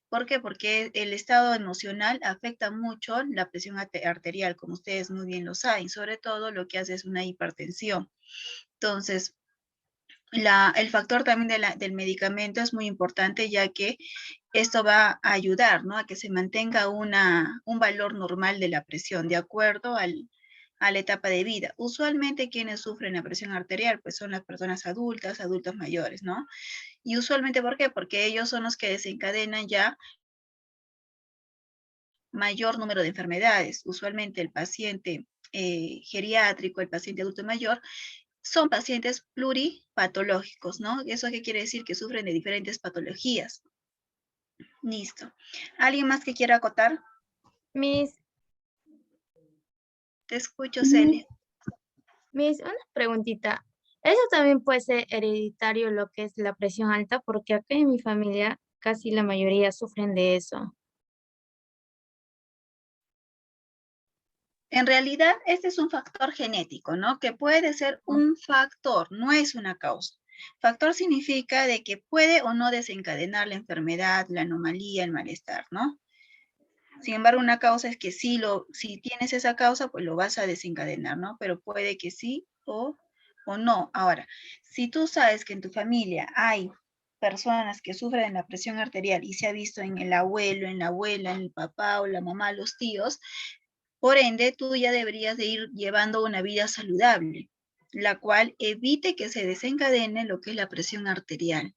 ¿Por qué? Porque el estado emocional afecta mucho la presión arterial, como ustedes muy bien lo saben, sobre todo lo que hace es una hipertensión. Entonces, el factor también del medicamento es muy importante, ya que esto va a ayudar, ¿no? A que se mantenga un valor normal de la presión, de acuerdo a la etapa de vida. Usualmente quienes sufren la presión arterial, pues son las personas adultas, adultos mayores, ¿no? Y usualmente, ¿por qué? Porque ellos son los que desencadenan ya mayor número de enfermedades. Usualmente el paciente geriátrico, el paciente adulto mayor, son pacientes pluripatológicos, ¿no? ¿Eso qué quiere decir? Que sufren de diferentes patologías. Listo. ¿Alguien más que quiera acotar? Miss, Te escucho, Celia. Miss, una preguntita. ¿Eso también puede ser hereditario lo que es la presión alta? Porque acá en mi familia casi la mayoría sufren de eso. En realidad, este es un factor genético, ¿no? Que puede ser un factor, no es una causa. Factor significa de que puede o no desencadenar la enfermedad, la anomalía, el malestar, ¿no? Sin embargo, una causa es que si tienes esa causa, pues lo vas a desencadenar, ¿no? Pero puede que sí o no. Ahora, si tú sabes que en tu familia hay personas que sufren de la presión arterial y se ha visto en el abuelo, en la abuela, en el papá o la mamá, los tíos, por ende, tú ya deberías de ir llevando una vida saludable, la cual evite que se desencadene lo que es la presión arterial.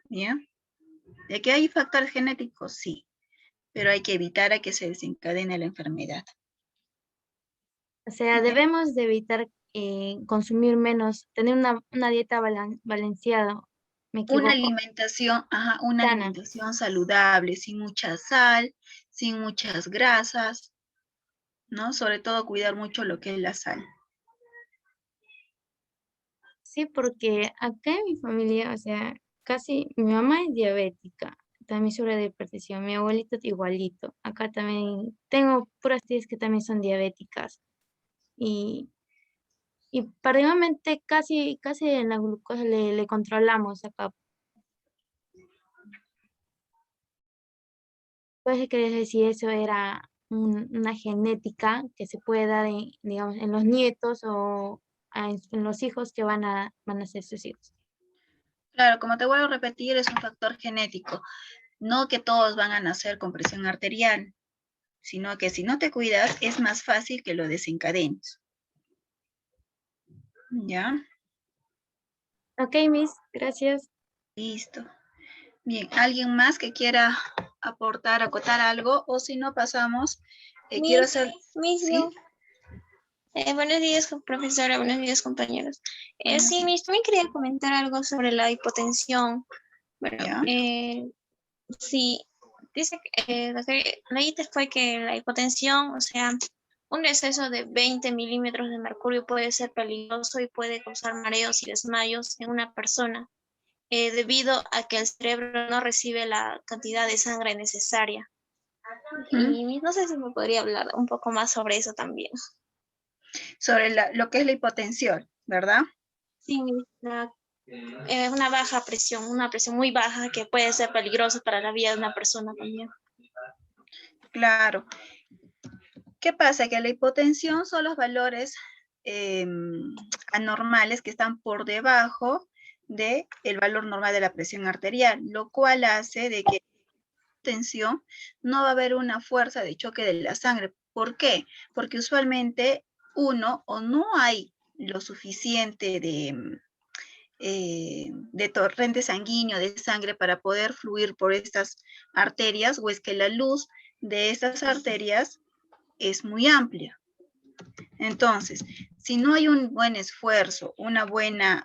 ¿Bien? ¿De que hay factores genéticos? Sí, pero hay que evitar a que se desencadene la enfermedad. O sea, debemos de evitar consumir menos, tener una dieta balanceada, me equivoco. Una alimentación, una Sana. alimentación saludable, sin mucha sal, sin muchas grasas, ¿no? Sobre todo cuidar mucho lo que es la sal. Sí, porque acá en mi familia, o sea, casi mi mamá es diabética, también sufre de hipertensión, mi abuelito igualito. Acá también tengo puras tías que también son diabéticas y prácticamente casi en la glucosa le controlamos acá. Pues quería decir si eso era una genética que se puede dar en, digamos, en los nietos o en los hijos que van a ser sus hijos. Claro, como te vuelvo a repetir, es un factor genético. No que todos van a nacer con presión arterial, sino que si no te cuidas, es más fácil que lo desencadenes. ¿Ya? Ok, Miss, gracias. Listo. Bien, ¿alguien más que quiera aportar, acotar algo? O si no, pasamos. Quiero hacer... ¿Sí? Buenos días, profesora. Buenos días, compañeros. Sí, Miss, también quería comentar algo sobre la hipotensión. Bueno, sí, dice que lo que leí fue que la hipotensión, o sea, un exceso de 20 milímetros de mercurio puede ser peligroso y puede causar mareos y desmayos en una persona, debido a que el cerebro no recibe la cantidad de sangre necesaria. Y no sé si me podría hablar un poco más sobre eso también. Sobre lo que es la hipotensión, ¿verdad? Sí, una baja presión, una presión muy baja que puede ser peligrosa para la vida de una persona también. Claro. ¿Qué pasa? Que la hipotensión son los valores anormales que están por debajo del valor normal de la presión arterial, lo cual hace de que hipotensión no va a haber una fuerza de choque de la sangre. ¿Por qué? Porque usualmente no hay lo suficiente de torrente sanguíneo, de sangre para poder fluir por estas arterias, o es que la luz de estas arterias es muy amplia. Entonces, si no hay un buen esfuerzo, una buena,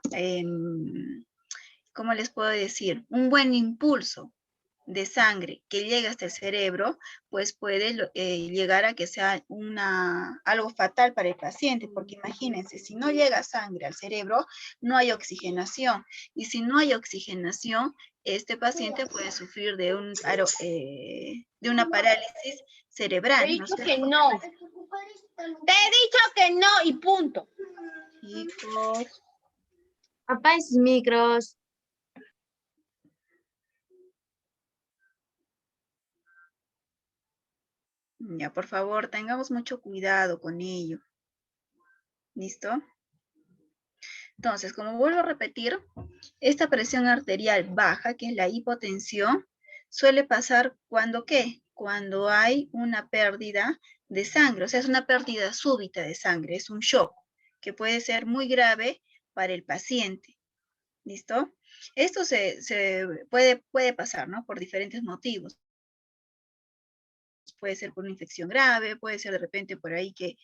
¿cómo les puedo decir? Un buen impulso de sangre que llega hasta el cerebro, pues puede llegar a que sea algo fatal para el paciente, porque imagínense, si no llega sangre al cerebro, no hay oxigenación, y si no hay oxigenación, este paciente puede sufrir de una parálisis cerebral. Te he dicho que no. Te he dicho que no y punto. Chicos. Apaga sus micros. Ya, por favor, tengamos mucho cuidado con ello. ¿Listo? Entonces, como vuelvo a repetir, esta presión arterial baja, que es la hipotensión, suele pasar cuando ¿qué? Cuando hay una pérdida de sangre, o sea, es una pérdida súbita de sangre, es un shock, que puede ser muy grave para el paciente. ¿Listo? Esto puede pasar, ¿no? Por diferentes motivos. Puede ser por una infección grave, puede ser de repente por ahí que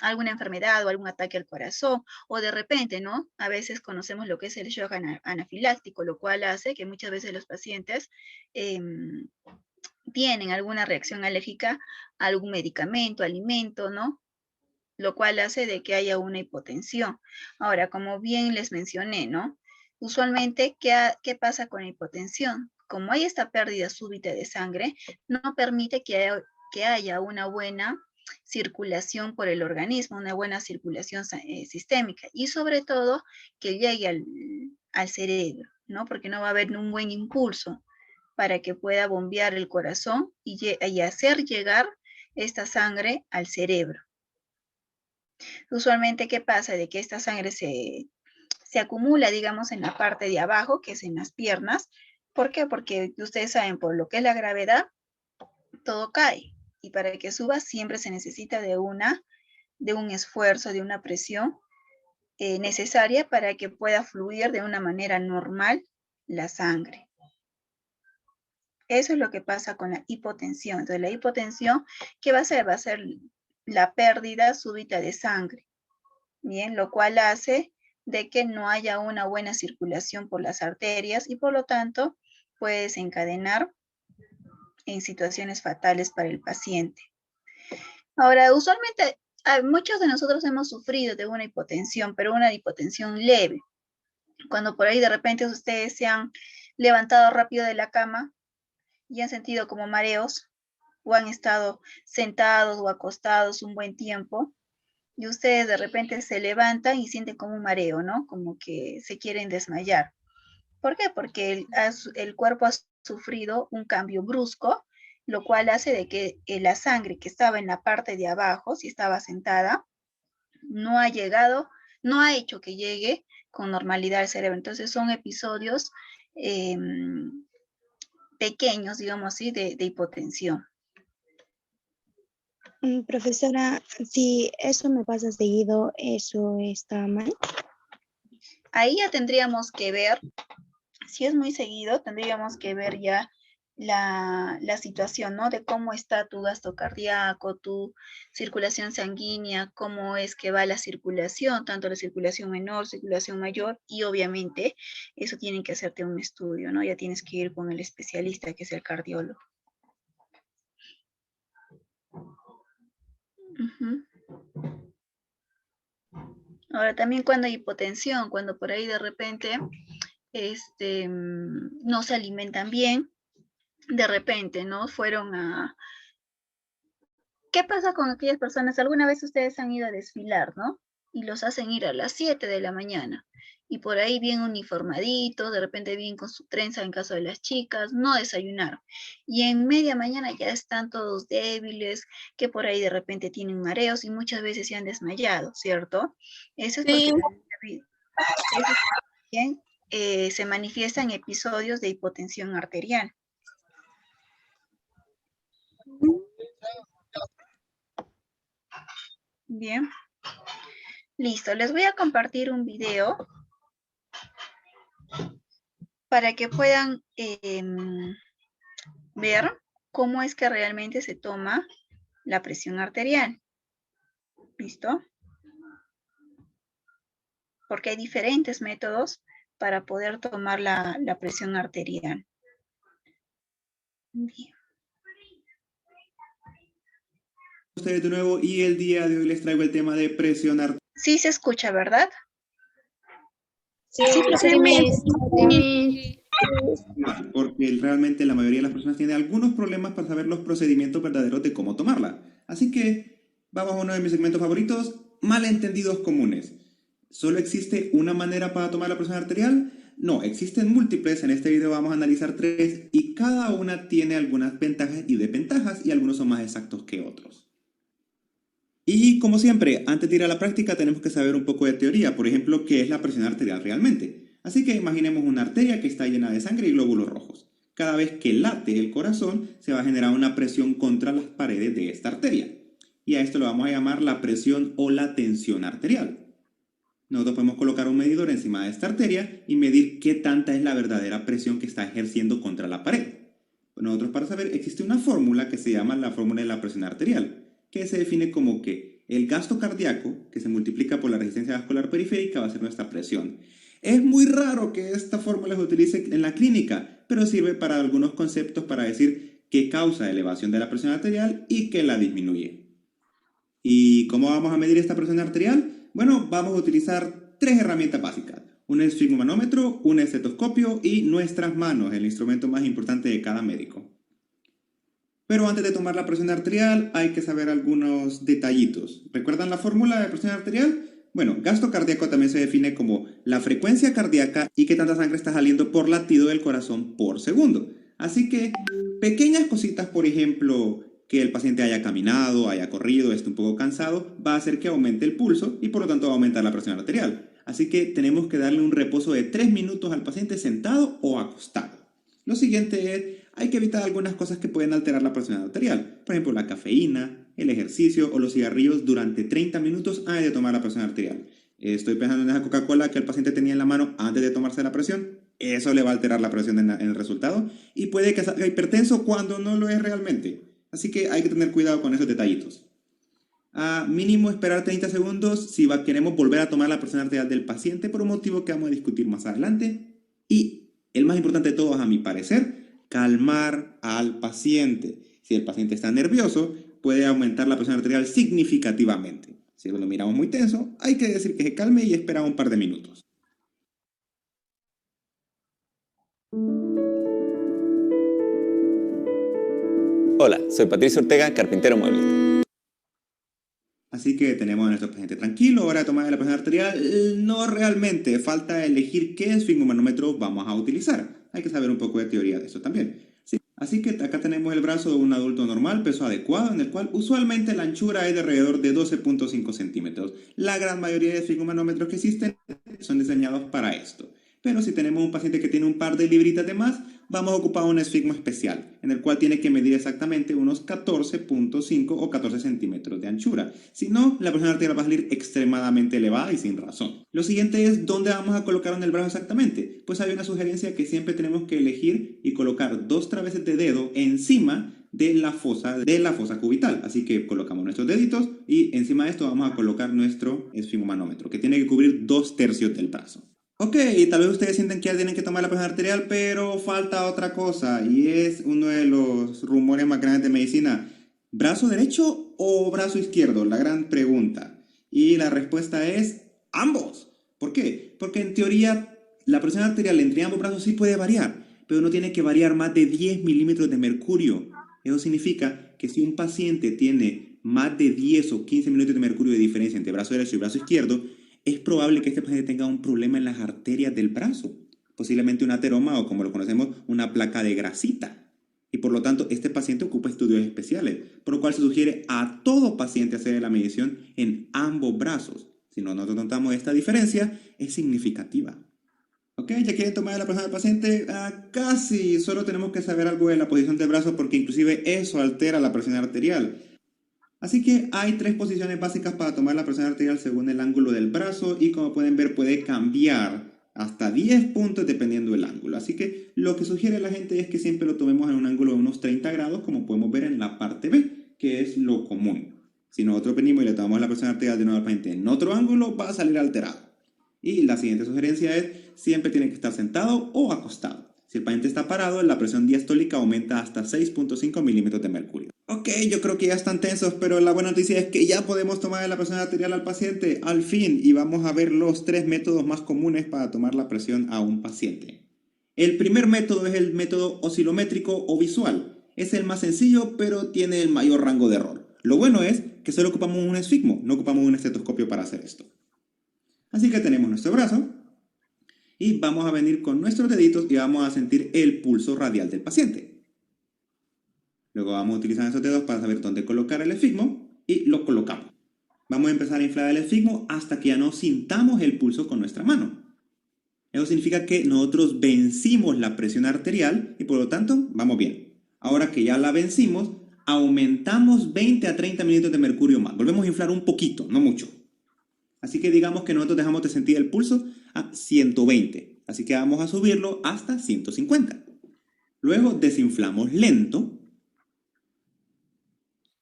alguna enfermedad o algún ataque al corazón, o de repente, ¿no? A veces conocemos lo que es el shock anafiláctico, lo cual hace que muchas veces los pacientes tienen alguna reacción alérgica a algún medicamento, alimento, ¿no? Lo cual hace de que haya una hipotensión. Ahora, como bien les mencioné, ¿no? Usualmente, ¿qué pasa con la hipotensión? Como hay esta pérdida súbita de sangre, no permite que haya una buena circulación por el organismo, una buena circulación sistémica, y sobre todo que llegue al cerebro, ¿no? Porque no va a haber un buen impulso para que pueda bombear el corazón y hacer llegar esta sangre al cerebro. Usualmente, ¿qué pasa? De que esta sangre se acumula, digamos, en la parte de abajo, que es en las piernas. ¿Por qué? Porque ustedes saben, por lo que es la gravedad, todo cae. Y para que suba siempre se necesita de un esfuerzo, de una presión necesaria para que pueda fluir de una manera normal la sangre. Eso es lo que pasa con la hipotensión. Entonces, la hipotensión, ¿qué va a ser? Va a ser la pérdida súbita de sangre. Bien, lo cual hace de que no haya una buena circulación por las arterias y por lo tanto puede desencadenar en situaciones fatales para el paciente. Ahora, usualmente muchos de nosotros hemos sufrido de una hipotensión, pero una hipotensión leve. Cuando por ahí de repente ustedes se han levantado rápido de la cama y han sentido como mareos, o han estado sentados o acostados un buen tiempo, y ustedes de repente se levantan y sienten como un mareo, ¿no? Como que se quieren desmayar. ¿Por qué? Porque el cuerpo ha sufrido un cambio brusco, lo cual hace de que la sangre que estaba en la parte de abajo, si estaba sentada, no ha llegado, no ha hecho que llegue con normalidad al cerebro. Entonces son episodios pequeños, digamos así, de hipotensión. Profesora, si eso me pasa seguido, ¿eso está mal? Ahí ya tendríamos que ver, si es muy seguido, tendríamos que ver ya la situación, ¿no? De cómo está tu gasto cardíaco, tu circulación sanguínea, cómo es que va la circulación, tanto la circulación menor, circulación mayor, y obviamente eso tienen que hacerte un estudio, ¿no? Ya tienes que ir con el especialista, que es el cardiólogo. Ahora también cuando hay hipotensión, cuando por ahí de repente no se alimentan bien, de repente, ¿no? Fueron a... ¿Qué pasa con aquellas personas? Alguna vez ustedes han ido a desfilar, ¿no? Y los hacen ir a las 7 de la mañana. Y por ahí bien uniformaditos, de repente bien con su trenza en caso de las chicas, no desayunaron. Y en media mañana ya están todos débiles, que por ahí de repente tienen mareos y muchas veces se han desmayado, ¿cierto? Eso es porque también se manifiestan episodios de hipotensión arterial. Bien. Listo, les voy a compartir un video para que puedan ver cómo es que realmente se toma la presión arterial. ¿Listo? Porque hay diferentes métodos para poder tomar la presión arterial. Bien. Ustedes de nuevo, y el día de hoy les traigo el tema de presión arterial. Sí se escucha, ¿verdad? Sí, Porque realmente la mayoría de las personas tiene algunos problemas para saber los procedimientos verdaderos de cómo tomarla. Así que vamos a uno de mis segmentos favoritos, malentendidos comunes. ¿Solo existe una manera para tomar la presión arterial? No, existen múltiples. En este video vamos a analizar 3 y cada una tiene algunas ventajas y desventajas y algunos son más exactos que otros. Y como siempre, antes de ir a la práctica tenemos que saber un poco de teoría, por ejemplo, qué es la presión arterial realmente. Así que imaginemos una arteria que está llena de sangre y glóbulos rojos. Cada vez que late el corazón, se va a generar una presión contra las paredes de esta arteria. Y a esto lo vamos a llamar la presión o la tensión arterial. Nosotros podemos colocar un medidor encima de esta arteria y medir qué tanta es la verdadera presión que está ejerciendo contra la pared. Nosotros, para saber, existe una fórmula que se llama la fórmula de la presión arterial, que se define como que el gasto cardíaco, que se multiplica por la resistencia vascular periférica, va a ser nuestra presión. Es muy raro que esta fórmula se utilice en la clínica, pero sirve para algunos conceptos para decir qué causa elevación de la presión arterial y qué la disminuye. ¿Y cómo vamos a medir esta presión arterial? Bueno, vamos a utilizar 3 herramientas básicas. Un esfigmomanómetro, un estetoscopio y nuestras manos, el instrumento más importante de cada médico. Pero antes de tomar la presión arterial hay que saber algunos detallitos. ¿Recuerdan la fórmula de presión arterial? Bueno, gasto cardíaco también se define como la frecuencia cardíaca y qué tanta sangre está saliendo por latido del corazón por segundo. Así que pequeñas cositas, por ejemplo, que el paciente haya caminado, haya corrido, esté un poco cansado, va a hacer que aumente el pulso y por lo tanto va a aumentar la presión arterial. Así que tenemos que darle un reposo de 3 minutos al paciente sentado o acostado. Lo siguiente es, hay que evitar algunas cosas que pueden alterar la presión arterial. Por ejemplo, la cafeína, el ejercicio o los cigarrillos durante 30 minutos antes de tomar la presión arterial. Estoy pensando en esa Coca-Cola que el paciente tenía en la mano antes de tomarse la presión. Eso le va a alterar la presión en el resultado y puede que salga hipertenso cuando no lo es realmente. Así que hay que tener cuidado con esos detallitos. Mínimo esperar 30 segundos si queremos volver a tomar la presión arterial del paciente por un motivo que vamos a discutir más adelante. Y el más importante de todos, a mi parecer, calmar al paciente. Si el paciente está nervioso, puede aumentar la presión arterial significativamente. Si lo miramos muy tenso, hay que decir que se calme y espera un par de minutos. Hola, soy Patricio Ortega, carpintero mueblista. Así que tenemos a nuestro paciente tranquilo, hora de tomar la presión arterial. No realmente, falta elegir qué esfigmomanómetro vamos a utilizar. Hay que saber un poco de teoría de eso también. Sí. Así que acá tenemos el brazo de un adulto normal, peso adecuado, en el cual usualmente la anchura es de alrededor de 12.5 centímetros. La gran mayoría de esfigmomanómetros que existen son diseñados para esto. Pero si tenemos un paciente que tiene un par de libritas de más, vamos a ocupar un esfigmo especial, en el cual tiene que medir exactamente unos 14.5 o 14 centímetros de anchura. Si no, la presión arterial va a salir extremadamente elevada y sin razón. Lo siguiente es, ¿dónde vamos a colocar en el brazo exactamente? Pues hay una sugerencia que siempre tenemos que elegir y colocar 2 traveses de dedo encima de la fosa cubital. Así que colocamos nuestros deditos y encima de esto vamos a colocar nuestro esfigmomanómetro, que tiene que cubrir 2/3 del brazo. Ok, tal vez ustedes sienten que ya tienen que tomar la presión arterial, pero falta otra cosa, y es uno de los rumores más grandes de medicina. ¿Brazo derecho o brazo izquierdo? La gran pregunta. Y la respuesta es ambos. ¿Por qué? Porque en teoría la presión arterial entre ambos brazos sí puede variar, pero no tiene que variar más de 10 milímetros de mercurio. Eso significa que si un paciente tiene más de 10 o 15 milímetros de mercurio de diferencia entre brazo derecho y brazo izquierdo, es probable que este paciente tenga un problema en las arterias del brazo, posiblemente un ateroma o, como lo conocemos, una placa de grasita. Y por lo tanto, este paciente ocupa estudios especiales, por lo cual se sugiere a todo paciente hacer la medición en ambos brazos. Si nosotros notamos esta diferencia, es significativa. Ok, ya quieren tomar la presión del paciente, casi solo tenemos que saber algo de la posición del brazo porque inclusive eso altera la presión arterial. Así que hay 3 posiciones básicas para tomar la presión arterial según el ángulo del brazo y como pueden ver puede cambiar hasta 10 puntos dependiendo del ángulo. Así que lo que sugiere la gente es que siempre lo tomemos en un ángulo de unos 30 grados como podemos ver en la parte B, que es lo común. Si nosotros venimos y le tomamos la presión arterial de nuevo al paciente en otro ángulo va a salir alterado. Y la siguiente sugerencia es siempre tiene que estar sentado o acostado. Si el paciente está parado, la presión diastólica aumenta hasta 6.5 milímetros de mercurio. Ok, yo creo que ya están tensos, pero la buena noticia es que ya podemos tomar la presión arterial al paciente, al fin, y vamos a ver los 3 métodos más comunes para tomar la presión a un paciente. El primer método es el método oscilométrico o visual. Es el más sencillo, pero tiene el mayor rango de error. Lo bueno es que solo ocupamos un esfigmo, no ocupamos un estetoscopio para hacer esto. Así que tenemos nuestro brazo. Y vamos a venir con nuestros deditos y vamos a sentir el pulso radial del paciente. Luego vamos a utilizar esos dedos para saber dónde colocar el esfigmo y lo colocamos. Vamos a empezar a inflar el esfigmo hasta que ya no sintamos el pulso con nuestra mano. Eso significa que nosotros vencimos la presión arterial y por lo tanto vamos bien. Ahora que ya la vencimos, aumentamos 20 a 30 milímetros de mercurio más. Volvemos a inflar un poquito, no mucho. Así que digamos que nosotros dejamos de sentir el pulso a 120. Así que vamos a subirlo hasta 150. Luego desinflamos lento.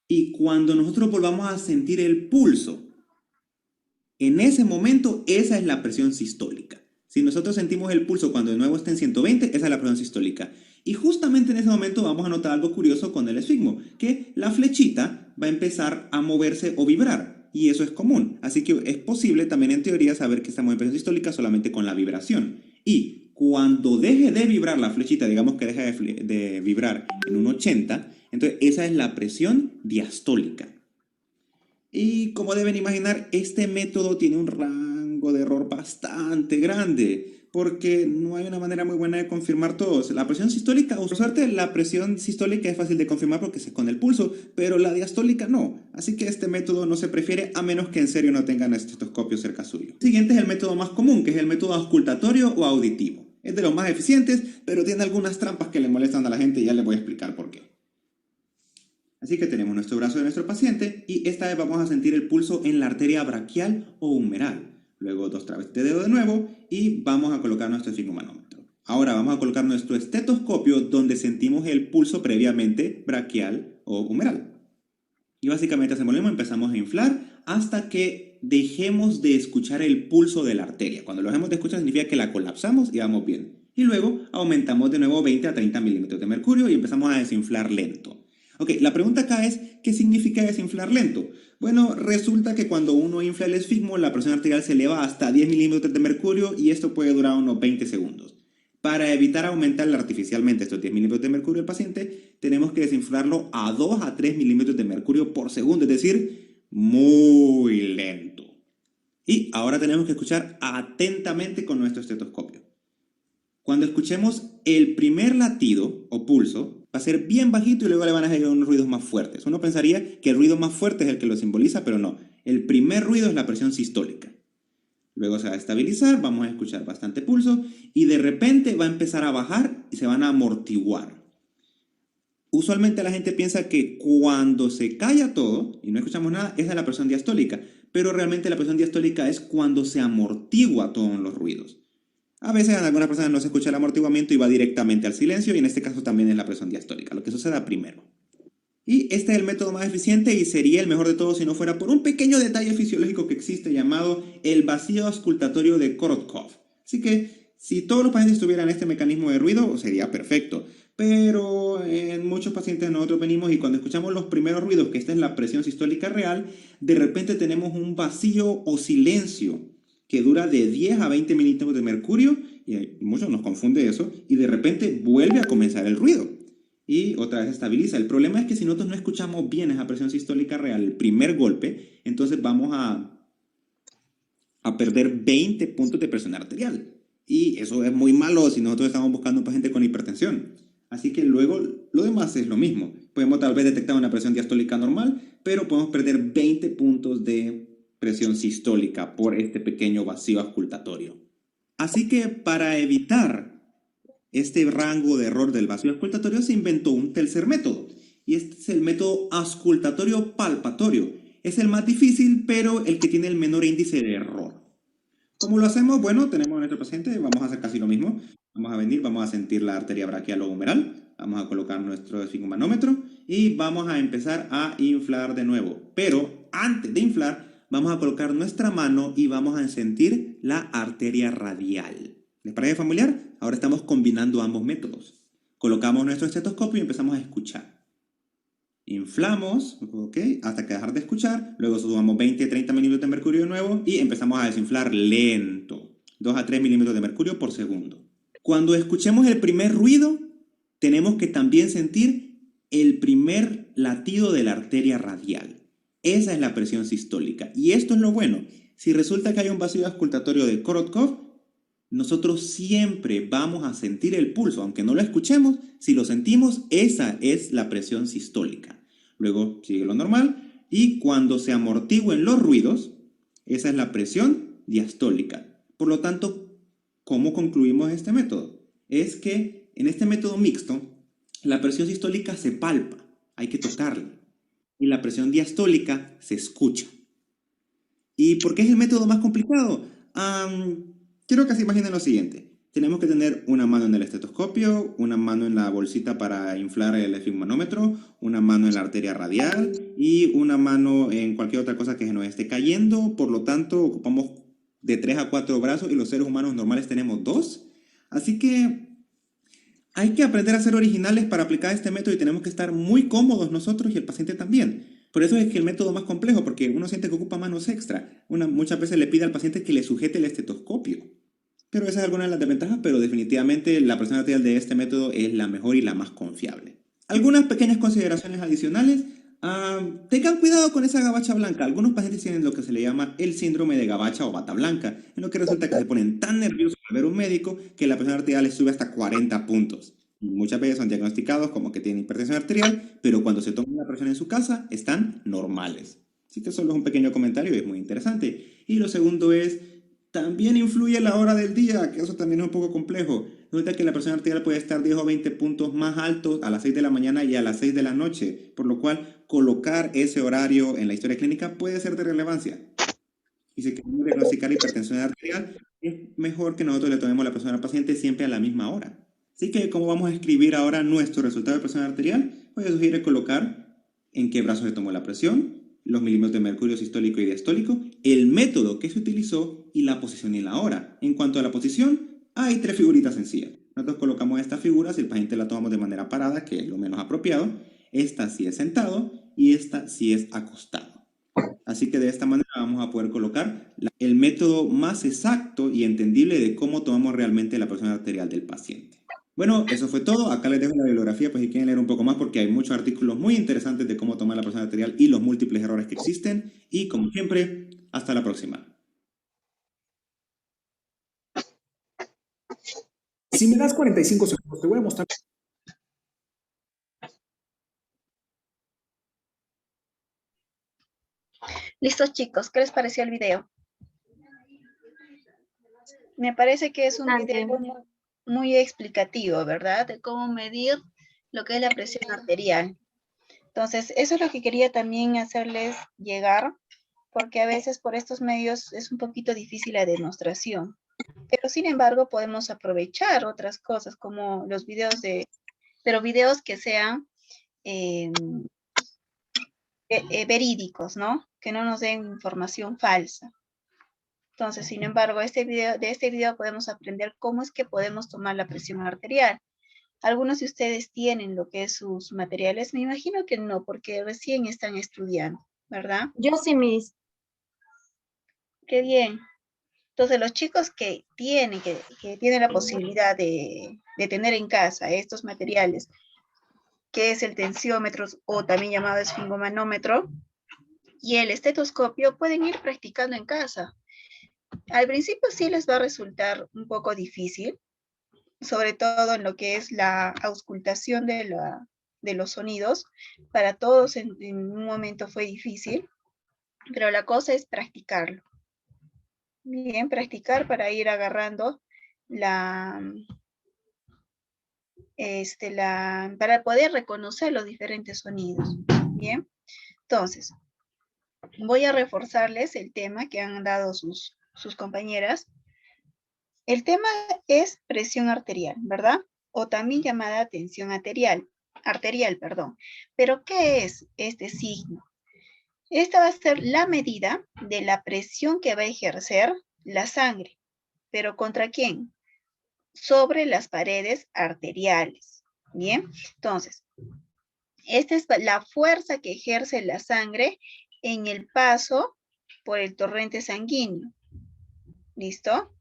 Y cuando nosotros volvamos a sentir el pulso, en ese momento esa es la presión sistólica. Si nosotros sentimos el pulso cuando de nuevo está en 120, esa es la presión sistólica. Y justamente en ese momento vamos a notar algo curioso con el esfigmo, que la flechita va a empezar a moverse o vibrar. Y eso es común, así que es posible también en teoría saber que estamos en presión sistólica solamente con la vibración. Y cuando deje de vibrar la flechita, digamos que deja de vibrar en un 80, entonces esa es la presión diastólica. Y como deben imaginar, este método tiene un rango de error bastante grande, porque no hay una manera muy buena de confirmar todos. La presión sistólica, por suerte, la presión sistólica es fácil de confirmar porque es con el pulso, pero la diastólica no. Así que este método no se prefiere a menos que en serio no tengan estetoscopio cerca suyo. El siguiente es el método más común, que es el método auscultatorio o auditivo. Es de los más eficientes, pero tiene algunas trampas que le molestan a la gente y ya les voy a explicar por qué. Así que tenemos nuestro brazo de nuestro paciente y esta vez vamos a sentir el pulso en la arteria braquial o humeral. Luego 2 traveses de dedo de nuevo y vamos a colocar nuestro esfigmomanómetro. Ahora vamos a colocar nuestro estetoscopio donde sentimos el pulso previamente braquial o humeral. Y básicamente hacemos lo mismo, empezamos a inflar hasta que dejemos de escuchar el pulso de la arteria. Cuando lo dejemos de escuchar significa que la colapsamos y vamos bien. Y luego aumentamos de nuevo 20 a 30 milímetros de mercurio y empezamos a desinflar lento. Ok, la pregunta acá es, ¿qué significa desinflar lento? Bueno, resulta que cuando uno infla el esfigmo, la presión arterial se eleva hasta 10 milímetros de mercurio y esto puede durar unos 20 segundos. Para evitar aumentar artificialmente estos 10 milímetros de mercurio del paciente, tenemos que desinflarlo a 2 a 3 milímetros de mercurio por segundo, es decir, muy lento. Y ahora tenemos que escuchar atentamente con nuestro estetoscopio. Cuando escuchemos el primer latido o pulso, va a ser bien bajito y luego le van a salir unos ruidos más fuertes. Uno pensaría que el ruido más fuerte es el que lo simboliza, pero no. El primer ruido es la presión sistólica. Luego se va a estabilizar, vamos a escuchar bastante pulso y de repente va a empezar a bajar y se van a amortiguar. Usualmente la gente piensa que cuando se calla todo y no escuchamos nada, esa es la presión diastólica, pero realmente la presión diastólica es cuando se amortigua todos los ruidos. A veces en algunas personas no se escucha el amortiguamiento y va directamente al silencio y en este caso también es la presión diastólica, lo que suceda primero. Y este es el método más eficiente y sería el mejor de todos si no fuera por un pequeño detalle fisiológico que existe llamado el vacío auscultatorio de Korotkov. Así que si todos los pacientes tuvieran este mecanismo de ruido sería perfecto, pero en muchos pacientes nosotros venimos y cuando escuchamos los primeros ruidos, que esta es la presión sistólica real, de repente tenemos un vacío o silencio que dura de 10 a 20 milímetros de mercurio, y muchos nos confunde eso, y de repente vuelve a comenzar el ruido, y otra vez se estabiliza. El problema es que si nosotros no escuchamos bien esa presión sistólica real, el primer golpe, entonces vamos a perder 20 puntos de presión arterial, y eso es muy malo si nosotros estamos buscando un paciente con hipertensión. Así que luego lo demás es lo mismo. Podemos tal vez detectar una presión diastólica normal, pero podemos perder 20 puntos de presión sistólica por este pequeño vacío auscultatorio. Así que para evitar este rango de error del vacío auscultatorio se inventó un tercer método y este es el método auscultatorio palpatorio. Es el más difícil pero el que tiene el menor índice de error. ¿Cómo lo hacemos? Bueno, tenemos a nuestro paciente, vamos a hacer casi lo mismo. Vamos a venir, vamos a sentir la arteria braquial o humeral, vamos a colocar nuestro esfigmomanómetro y vamos a empezar a inflar de nuevo. Pero antes de inflar, vamos a colocar nuestra mano y vamos a sentir la arteria radial. ¿Les parece familiar? Ahora estamos combinando ambos métodos. Colocamos nuestro estetoscopio y empezamos a escuchar. Inflamos, ¿ok? Hasta que dejar de escuchar. Luego subamos 20-30 milímetros de mercurio de nuevo y empezamos a desinflar lento. 2 a 3 milímetros de mercurio por segundo. Cuando escuchemos el primer ruido, tenemos que también sentir el primer latido de la arteria radial. Esa es la presión sistólica. Y esto es lo bueno. Si resulta que hay un vacío auscultatorio de Korotkov, nosotros siempre vamos a sentir el pulso. Aunque no lo escuchemos, si lo sentimos, esa es la presión sistólica. Luego sigue lo normal. Y cuando se amortigüen los ruidos, esa es la presión diastólica. Por lo tanto, ¿cómo concluimos este método? Es que en este método mixto, la presión sistólica se palpa. Hay que tocarla. Y la presión diastólica se escucha. ¿Y por qué es el método más complicado? Quiero que se imaginen lo siguiente. Tenemos que tener una mano en el estetoscopio, una mano en la bolsita para inflar el esfigmanómetro, una mano en la arteria radial y una mano en cualquier otra cosa que se nos esté cayendo. Por lo tanto, ocupamos de 3 a 4 brazos y los seres humanos normales tenemos 2. Así que hay que aprender a ser originales para aplicar este método y tenemos que estar muy cómodos nosotros y el paciente también. Por eso es que el método es más complejo, porque uno siente que ocupa manos extra. Muchas veces le pide al paciente que le sujete el estetoscopio. Pero esa es alguna de las desventajas, pero definitivamente la presión arterial de este método es la mejor y la más confiable. Algunas pequeñas consideraciones adicionales. Tengan cuidado con esa gabacha blanca. Algunos pacientes tienen lo que se le llama el síndrome de gabacha o bata blanca, en lo que resulta que se ponen tan nerviosos al ver un médico que la presión arterial les sube hasta 40 puntos. Muchas veces son diagnosticados como que tienen hipertensión arterial, pero cuando se toman la presión en su casa están normales. Así que solo es un pequeño comentario y es muy interesante. Y lo segundo es, también influye la hora del día, que eso también es un poco complejo. Resulta que la presión arterial puede estar 10 o 20 puntos más altos a las 6 de la mañana y a las 6 de la noche, por lo cual colocar ese horario en la historia clínica puede ser de relevancia. Y si queremos diagnosticar hipertensión arterial, es mejor que nosotros le tomemos la presión al paciente siempre a la misma hora. Así que, ¿cómo vamos a escribir ahora nuestro resultado de presión arterial? Voy a sugerir colocar en qué brazo se tomó la presión, los milímetros de mercurio sistólico y diastólico, el método que se utilizó y la posición y la hora. En cuanto a la posición, hay 3 figuritas sencillas. Nosotros colocamos estas figuras y el paciente la tomamos de manera parada, que es lo menos apropiado. Esta sí es sentado y esta sí es acostado. Así que de esta manera vamos a poder colocar el método más exacto y entendible de cómo tomamos realmente la presión arterial del paciente. Bueno, eso fue todo. Acá les dejo la bibliografía, pues si quieren leer un poco más, porque hay muchos artículos muy interesantes de cómo tomar la presión arterial y los múltiples errores que existen. Y como siempre, hasta la próxima. Si me das 45 segundos, te voy a mostrar. Listo, chicos, ¿qué les pareció el video? Me parece que es un video muy explicativo, ¿verdad? De cómo medir lo que es la presión arterial. Entonces, eso es lo que quería también hacerles llegar, porque a veces por estos medios es un poquito difícil la demostración. Pero sin embargo, podemos aprovechar otras cosas como los videos pero videos que sean verídicos, ¿no? Que no nos den información falsa. Entonces, sin embargo, de este video podemos aprender cómo es que podemos tomar la presión arterial. Algunos de ustedes tienen lo que es sus materiales. Me imagino que no, porque recién están estudiando, ¿verdad? Yo sí, Miss. Qué bien. Entonces, los chicos que tienen la posibilidad de tener en casa estos materiales, que es el tensiómetro o también llamado esfingomanómetro, y el estetoscopio, pueden ir practicando en casa. Al principio sí les va a resultar un poco difícil, sobre todo en lo que es la auscultación de los sonidos. Para todos en un momento fue difícil, pero la cosa es practicarlo. Bien, practicar para ir agarrando para poder reconocer los diferentes sonidos. Bien, entonces, voy a reforzarles el tema que han dado sus compañeras. El tema es presión arterial, ¿verdad? O también llamada tensión arterial, perdón. Pero, ¿qué es este signo? Esta va a ser la medida de la presión que va a ejercer la sangre. ¿Pero contra quién? Sobre las paredes arteriales. Bien, entonces, esta es la fuerza que ejerce la sangre en el paso por el torrente sanguíneo. ¿Listo?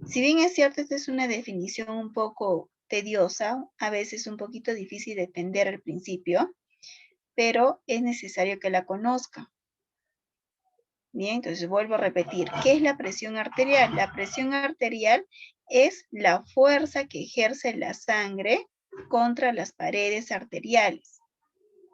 Si bien es cierto, esta es una definición un poco tediosa, a veces un poquito difícil de entender al principio, pero es necesario que la conozca. Bien, entonces vuelvo a repetir. ¿Qué es la presión arterial? La presión arterial es la fuerza que ejerce la sangre contra las paredes arteriales.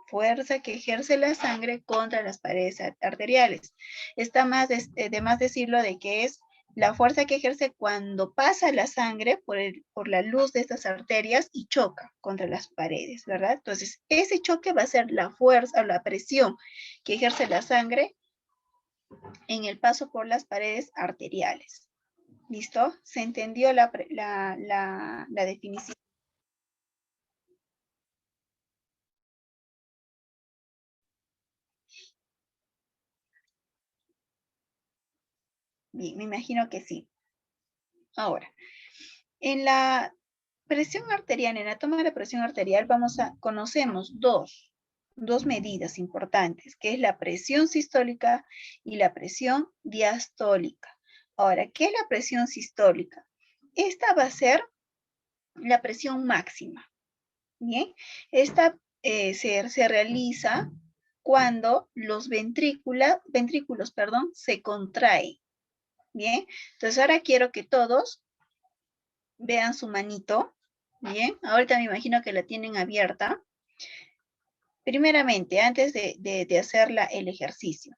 Fuerza que ejerce la sangre contra las paredes arteriales. Está de más decirlo de que es la fuerza que ejerce cuando pasa la sangre por la luz de estas arterias y choca contra las paredes, ¿verdad? Entonces, ese choque va a ser la fuerza o la presión que ejerce la sangre en el paso por las paredes arteriales. ¿Listo? ¿Se entendió la definición? Bien, me imagino que sí. Ahora, en la presión arterial, en la toma de la presión arterial, conocemos dos medidas importantes, que es la presión sistólica y la presión diastólica. Ahora, ¿qué es la presión sistólica? Esta va a ser la presión máxima. Bien, esta se realiza cuando los ventrículos se contraen. Bien, entonces ahora quiero que todos vean su manito. Bien, ahorita me imagino que la tienen abierta. Primeramente, antes de hacer el ejercicio,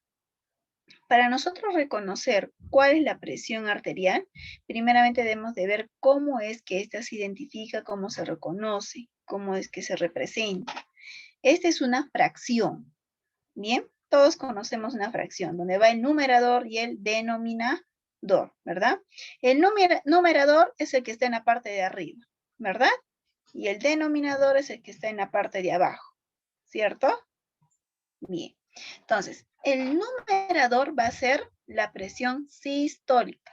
para nosotros reconocer cuál es la presión arterial, primeramente debemos de ver cómo es que ésta se identifica, cómo se reconoce, cómo es que se representa. Esta es una fracción. Bien, todos conocemos una fracción, donde va el numerador y el denominador, ¿verdad? El numerador es el que está en la parte de arriba, ¿verdad? Y el denominador es el que está en la parte de abajo, ¿cierto? Bien, entonces, el numerador va a ser la presión sistólica.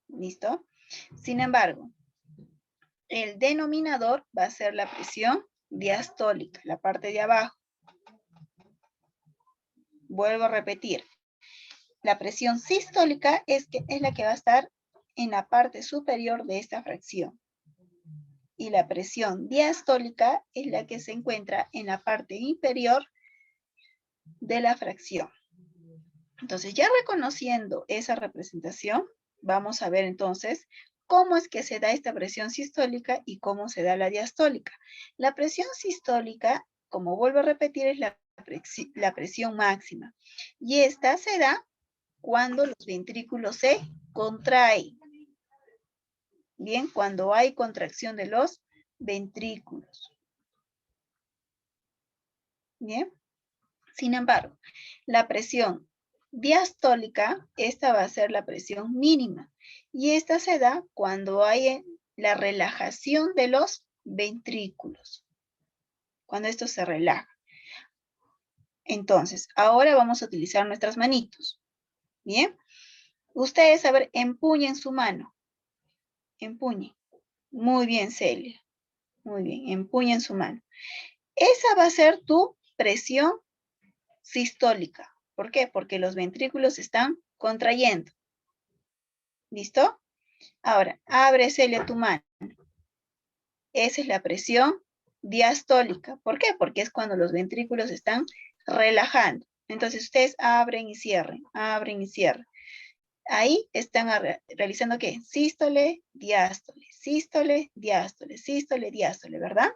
¿Listo? Sin embargo, el denominador va a ser la presión diastólica, la parte de abajo. Vuelvo a repetir. La presión sistólica es la que va a estar en la parte superior de esta fracción. Y la presión diastólica es la que se encuentra en la parte inferior de la fracción. Entonces, ya reconociendo esa representación, vamos a ver entonces cómo es que se da esta presión sistólica y cómo se da la diastólica. La presión sistólica, como vuelvo a repetir, es la presión máxima. Y esta se da cuando los ventrículos se contraen. Bien, cuando hay contracción de los ventrículos. Bien. Sin embargo, la presión diastólica, esta va a ser la presión mínima. Y esta se da cuando hay la relajación de los ventrículos. Cuando esto se relaja. Entonces, ahora vamos a utilizar nuestras manitos. Bien. Ustedes, a ver, empuñen su mano. Empuñen. Muy bien, Celia. Muy bien, empuñen su mano. Esa va a ser tu presión sistólica. ¿Por qué? Porque los ventrículos están contrayendo. ¿Listo? Ahora, abre, Celia, tu mano. Esa es la presión diastólica. ¿Por qué? Porque es cuando los ventrículos están relajando. Entonces, ustedes abren y cierren, abren y cierren. Ahí están realizando ¿qué? Sístole, diástole, sístole, diástole, sístole, diástole, ¿verdad?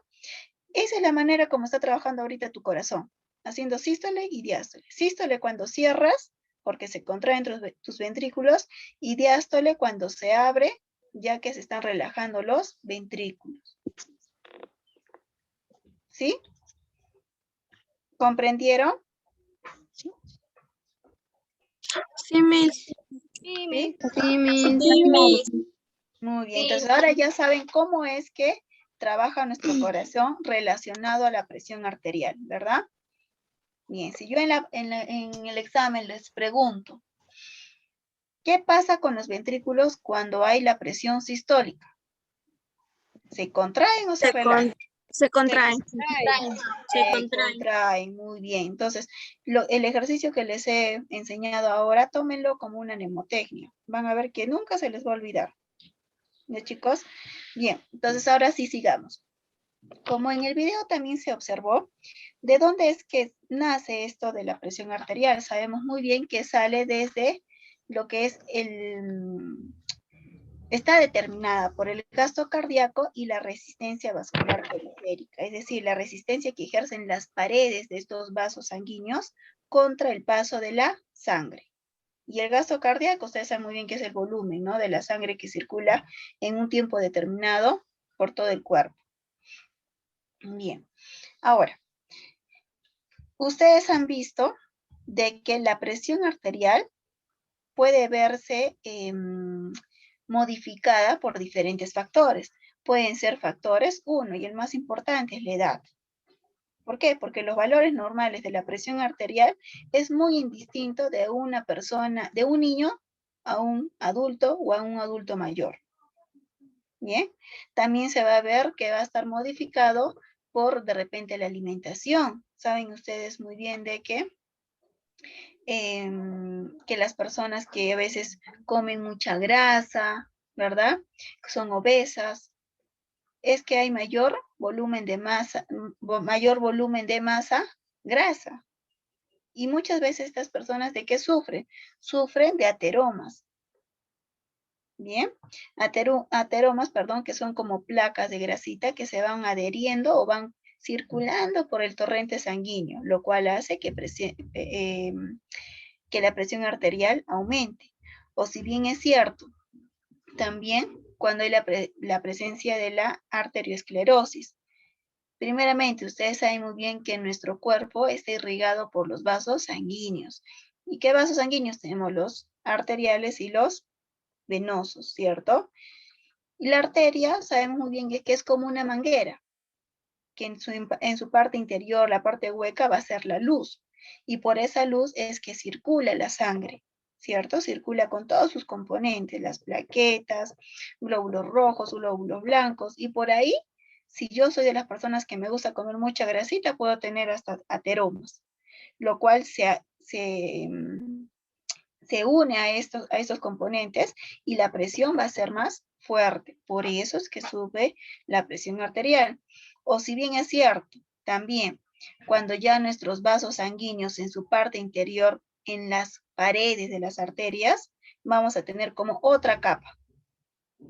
Esa es la manera como está trabajando ahorita tu corazón, haciendo sístole y diástole. Sístole cuando cierras, porque se contraen tus ventrículos, y diástole cuando se abre, ya que se están relajando los ventrículos. ¿Sí? ¿Comprendieron? Sí, Miss. ¿Sí? Muy bien, entonces ahora ya saben cómo es que trabaja nuestro corazón relacionado a la presión arterial, ¿verdad? Bien, si yo en el examen les pregunto, ¿qué pasa con los ventrículos cuando hay la presión sistólica? ¿Se contraen o se relajan? Se contraen. Se contraen, muy bien. Entonces, el ejercicio que les he enseñado ahora, tómenlo como una mnemotecnia. Van a ver que nunca se les va a olvidar. ¿Ya, chicos? Bien, entonces ahora sí sigamos. Como en el video también se observó, ¿de dónde es que nace esto de la presión arterial? Sabemos muy bien que sale desde lo que es está determinada por el gasto cardíaco y la resistencia vascular periférica, es decir, la resistencia que ejercen las paredes de estos vasos sanguíneos contra el paso de la sangre. Y el gasto cardíaco, ustedes saben muy bien que es el volumen, ¿no?, de la sangre que circula en un tiempo determinado por todo el cuerpo. Bien, ahora, ustedes han visto de que la presión arterial puede verse modificada por diferentes factores. Pueden ser factores 1, y el más importante es la edad. ¿Por qué? Porque los valores normales de la presión arterial es muy indistinto de una persona, de un niño a un adulto o a un adulto mayor. Bien, también se va a ver que va a estar modificado por de repente la alimentación. Saben ustedes muy bien de que las personas que a veces comen mucha grasa, ¿verdad?, son obesas, es que hay mayor volumen de masa grasa. Y muchas veces estas personas, ¿de qué sufren? Sufren de ateromas. Bien, ateromas, perdón, que son como placas de grasita que se van adheriendo o van circulando por el torrente sanguíneo, lo cual hace que la presión arterial aumente. O si bien es cierto, también cuando hay la presencia de la arteriosclerosis. Primeramente, ustedes saben muy bien que nuestro cuerpo está irrigado por los vasos sanguíneos. ¿Y qué vasos sanguíneos? Tenemos los arteriales y los venosos, ¿cierto? Y la arteria, sabemos muy bien que es como una manguera. que en su parte interior, la parte hueca, va a ser la luz. Y por esa luz es que circula la sangre, ¿cierto? Circula con todos sus componentes, las plaquetas, glóbulos rojos, glóbulos blancos, y por ahí, si yo soy de las personas que me gusta comer mucha grasita, puedo tener hasta ateromas, lo cual se une a estos componentes y la presión va a ser más fuerte. Por eso es que sube la presión arterial. O si bien es cierto, también cuando ya nuestros vasos sanguíneos en su parte interior, en las paredes de las arterias, vamos a tener como otra capa,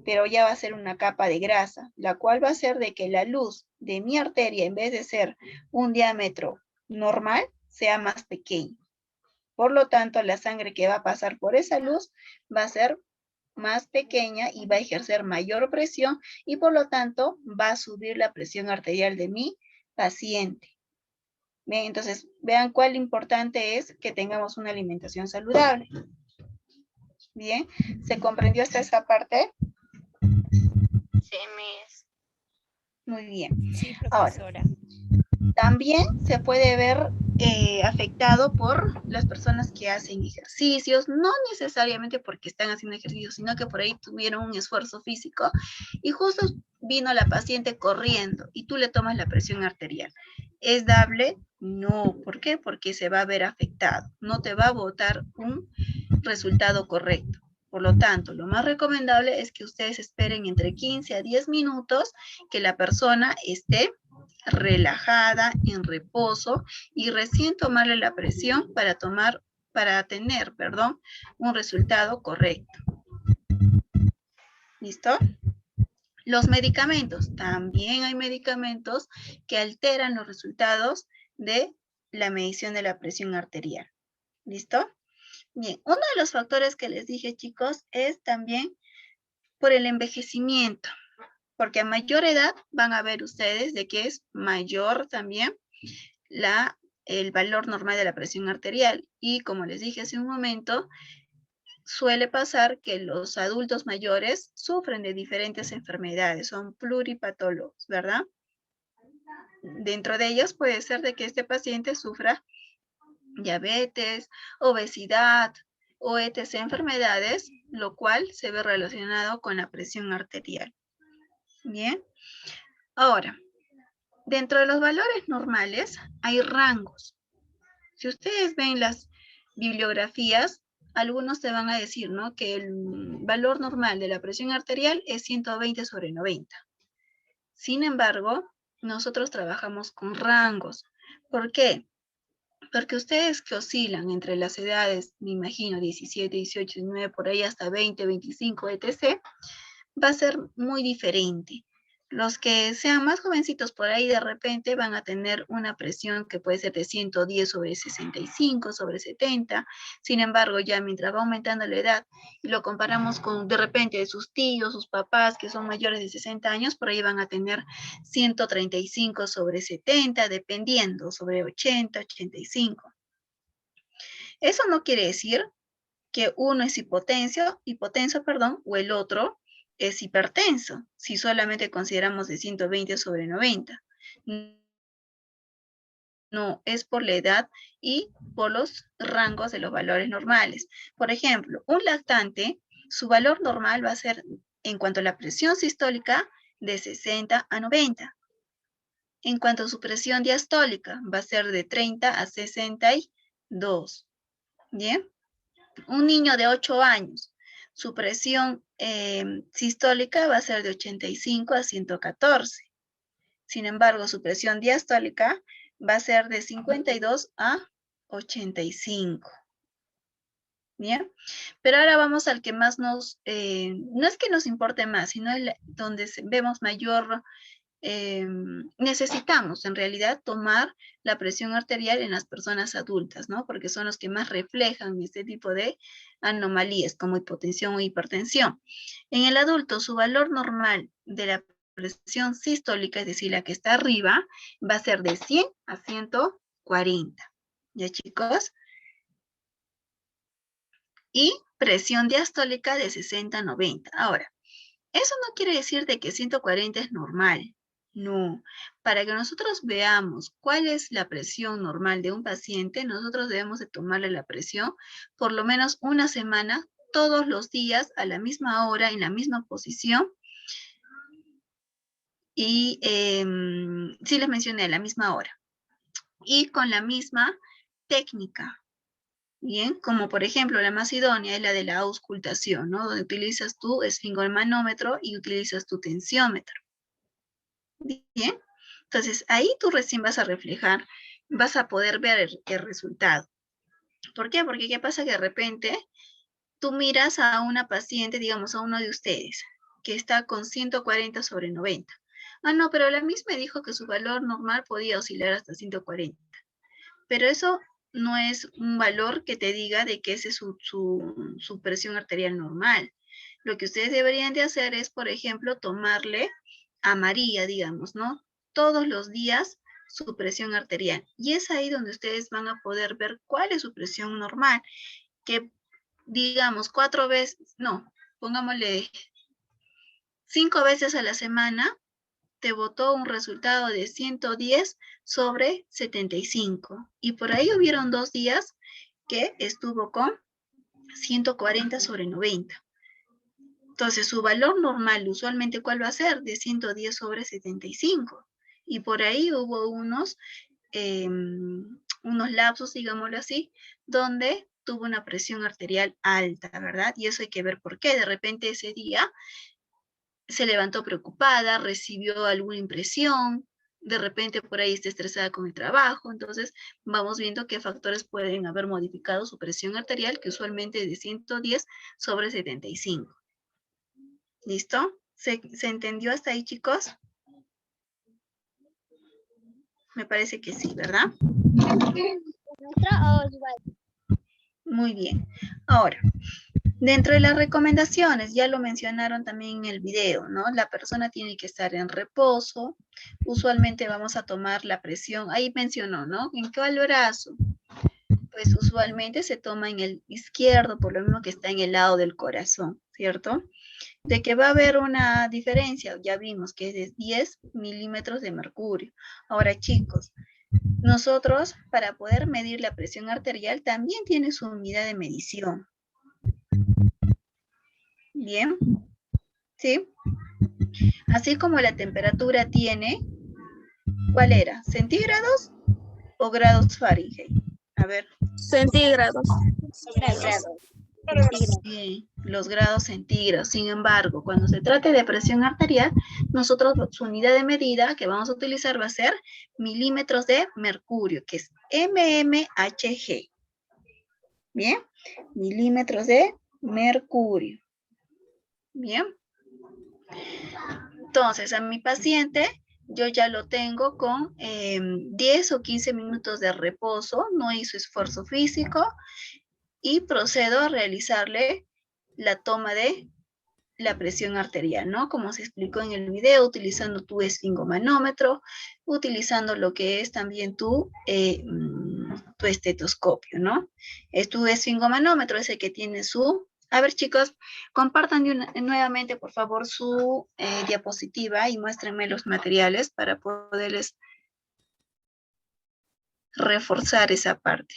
pero ya va a ser una capa de grasa, la cual va a hacer de que la luz de mi arteria, en vez de ser un diámetro normal, sea más pequeño. Por lo tanto, la sangre que va a pasar por esa luz va a ser más pequeña y va a ejercer mayor presión y por lo tanto va a subir la presión arterial de mi paciente. Bien, entonces vean cuál importante es que tengamos una alimentación saludable. Bien, ¿se comprendió hasta esa parte? Sí, Miss. Muy bien. Sí, profesora. Ahora, también se puede ver afectado por las personas que hacen ejercicios, no necesariamente porque están haciendo ejercicios, sino que por ahí tuvieron un esfuerzo físico y justo vino la paciente corriendo y tú le tomas la presión arterial. ¿Es dable? No. ¿Por qué? Porque se va a ver afectado. No te va a botar un resultado correcto. Por lo tanto, lo más recomendable es que ustedes esperen entre 15 a 10 minutos que la persona esté relajada, en reposo, y recién tomarle la presión para tener un resultado correcto. ¿Listo? Los medicamentos. También hay medicamentos que alteran los resultados de la medición de la presión arterial. ¿Listo? Bien, uno de los factores que les dije, chicos, es también por el envejecimiento. Porque a mayor edad van a ver ustedes de que es mayor también el valor normal de la presión arterial. Y como les dije hace un momento, suele pasar que los adultos mayores sufren de diferentes enfermedades, son pluripatólogos, ¿verdad? Dentro de ellos puede ser de que este paciente sufra diabetes, obesidad o etc. enfermedades, lo cual se ve relacionado con la presión arterial. Bien, ahora, dentro de los valores normales hay rangos. Si ustedes ven las bibliografías, algunos te van a decir, ¿no?, que el valor normal de la presión arterial es 120/90. Sin embargo, nosotros trabajamos con rangos. ¿Por qué? Porque ustedes que oscilan entre las edades, me imagino, 17, 18, 19, por ahí hasta 20, 25, etc., va a ser muy diferente. Los que sean más jovencitos por ahí de repente van a tener una presión que puede ser de 110/65/70. Sin embargo, ya mientras va aumentando la edad y lo comparamos con de repente de sus tíos, sus papás que son mayores de 60 años, por ahí van a tener 135/70, dependiendo, sobre 80, 85. Eso no quiere decir que uno es hipotenso, o el otro es hipertenso, si solamente consideramos de 120/90. No, es por la edad y por los rangos de los valores normales. Por ejemplo, un lactante, su valor normal va a ser, en cuanto a la presión sistólica, de 60 a 90. En cuanto a su presión diastólica, va a ser de 30 a 62. ¿Bien? Un niño de 8 años, su presión sistólica va a ser de 85 a 114. Sin embargo, su presión diastólica va a ser de 52 a 85. ¿Bien? Pero ahora vamos al que más no es que nos importe más, sino donde vemos mayor, necesitamos en realidad tomar la presión arterial en las personas adultas, ¿no? Porque son los que más reflejan este tipo de anomalías como hipotensión o hipertensión. En el adulto, su valor normal de la presión sistólica, es decir, la que está arriba, va a ser de 100 a 140. ¿Ya, chicos? Y presión diastólica de 60 a 90. Ahora, eso no quiere decir de que 140 es normal. No. Para que nosotros veamos cuál es la presión normal de un paciente, nosotros debemos de tomarle la presión por lo menos una semana, todos los días, a la misma hora, en la misma posición. Y sí les mencioné, a la misma hora. Y con la misma técnica. Bien, como por ejemplo la más idónea es la de la auscultación, ¿no? Donde utilizas tu esfingolmanómetro y utilizas tu tensiómetro. Bien, entonces ahí tú recién vas a reflejar, vas a poder ver el resultado. ¿Por qué? Porque ¿qué pasa? Que de repente tú miras a una paciente, digamos a uno de ustedes, que está con 140/90. Ah, no, pero la misma me dijo que su valor normal podía oscilar hasta 140. Pero eso no es un valor que te diga de que esa es su presión arterial normal. Lo que ustedes deberían de hacer es, por ejemplo, tomarle a María, digamos, ¿no? Todos los días su presión arterial. Y es ahí donde ustedes van a poder ver cuál es su presión normal. Que, digamos, 4 veces, no, pongámosle 5 veces a la semana, te botó un resultado de 110/75. Y por ahí hubieron 2 días que estuvo con 140/90. Entonces, su valor normal, usualmente, ¿cuál va a ser? De 110/75. Y por ahí hubo unos lapsos, digámoslo así, donde tuvo una presión arterial alta, ¿verdad? Y eso hay que ver por qué. De repente ese día se levantó preocupada, recibió alguna impresión, de repente por ahí está estresada con el trabajo, entonces vamos viendo qué factores pueden haber modificado su presión arterial, que usualmente es de 110/75. ¿Listo? ¿Se entendió hasta ahí, chicos? Me parece que sí, ¿verdad? Muy bien. Ahora, dentro de las recomendaciones, ya lo mencionaron también en el video, ¿no? La persona tiene que estar en reposo. Usualmente vamos a tomar la presión, ahí mencionó, ¿no? ¿En cuál brazo? Pues usualmente se toma en el izquierdo, por lo mismo que está en el lado del corazón, ¿cierto? De que va a haber una diferencia, ya vimos que es de 10 milímetros de mercurio. Ahora, chicos, nosotros para poder medir la presión arterial también tiene su unidad de medición. Bien, ¿sí? Así como la temperatura tiene, ¿cuál era? ¿Centígrados o grados Fahrenheit? A ver. Centígrados. Sí, los grados centígrados. Sin embargo, cuando se trate de presión arterial, nosotros su unidad de medida que vamos a utilizar va a ser milímetros de mercurio, que es mmHg. Bien, milímetros de mercurio. Bien. Entonces, a mi paciente yo ya lo tengo con 10 o 15 minutos de reposo, no hizo esfuerzo físico y procedo a realizarle la toma de la presión arterial, ¿no? Como se explicó en el video, utilizando tu esfingomanómetro, utilizando lo que es también tu estetoscopio, ¿no? Es tu esfingomanómetro, ese que tiene su... A ver, chicos, compartan nuevamente, por favor, su diapositiva y muéstrenme los materiales para poderles reforzar esa parte.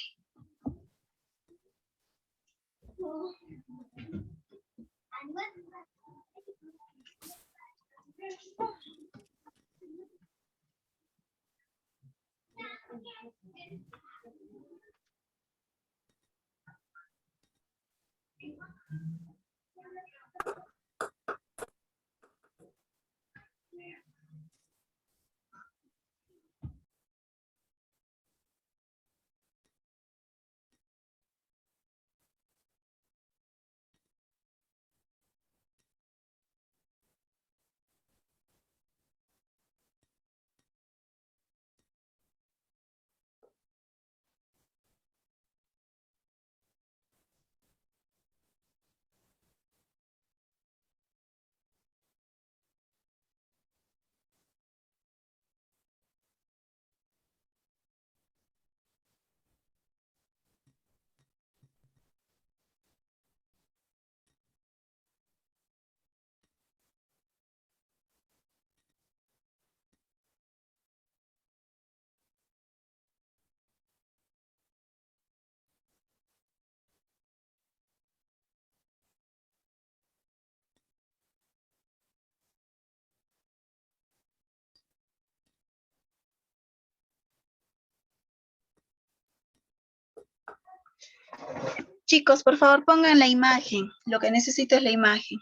Chicos, por favor, pongan la imagen. Lo que necesito es la imagen.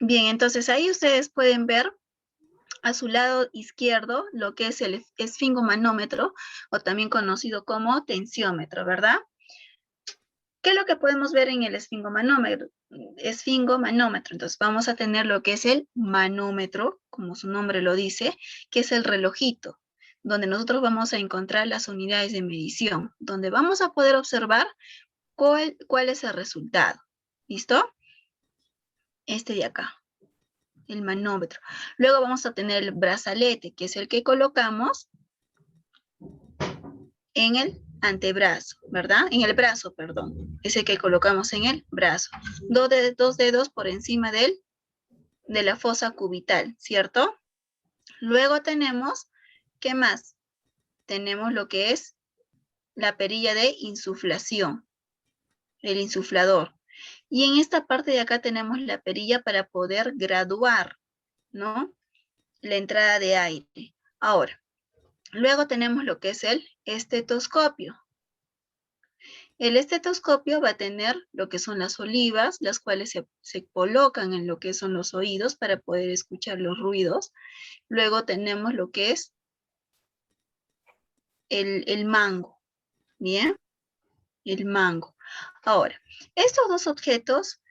Bien, entonces ahí ustedes pueden ver a su lado izquierdo lo que es el esfingomanómetro, o también conocido como tensiómetro, ¿verdad? ¿Qué es lo que podemos ver en el esfingomanómetro? Entonces vamos a tener lo que es el manómetro, como su nombre lo dice, que es el relojito, donde nosotros vamos a encontrar las unidades de medición, donde vamos a poder observar cuál es el resultado. ¿Listo? Este de acá, el manómetro. Luego vamos a tener el brazalete, que es el que colocamos en el antebrazo, ¿verdad? En el brazo, perdón. Ese que colocamos en el brazo. Dos dedos por encima de la fosa cubital, ¿cierto? Luego tenemos, ¿qué más? Tenemos lo que es la perilla de insuflación, el insuflador. Y en esta parte de acá tenemos la perilla para poder graduar, ¿no? La entrada de aire. Ahora, luego tenemos lo que es el estetoscopio. El estetoscopio va a tener lo que son las olivas, las cuales se colocan en lo que son los oídos para poder escuchar los ruidos. Luego tenemos lo que es el mango, ¿bien? El mango. Ahora, estos dos objetos,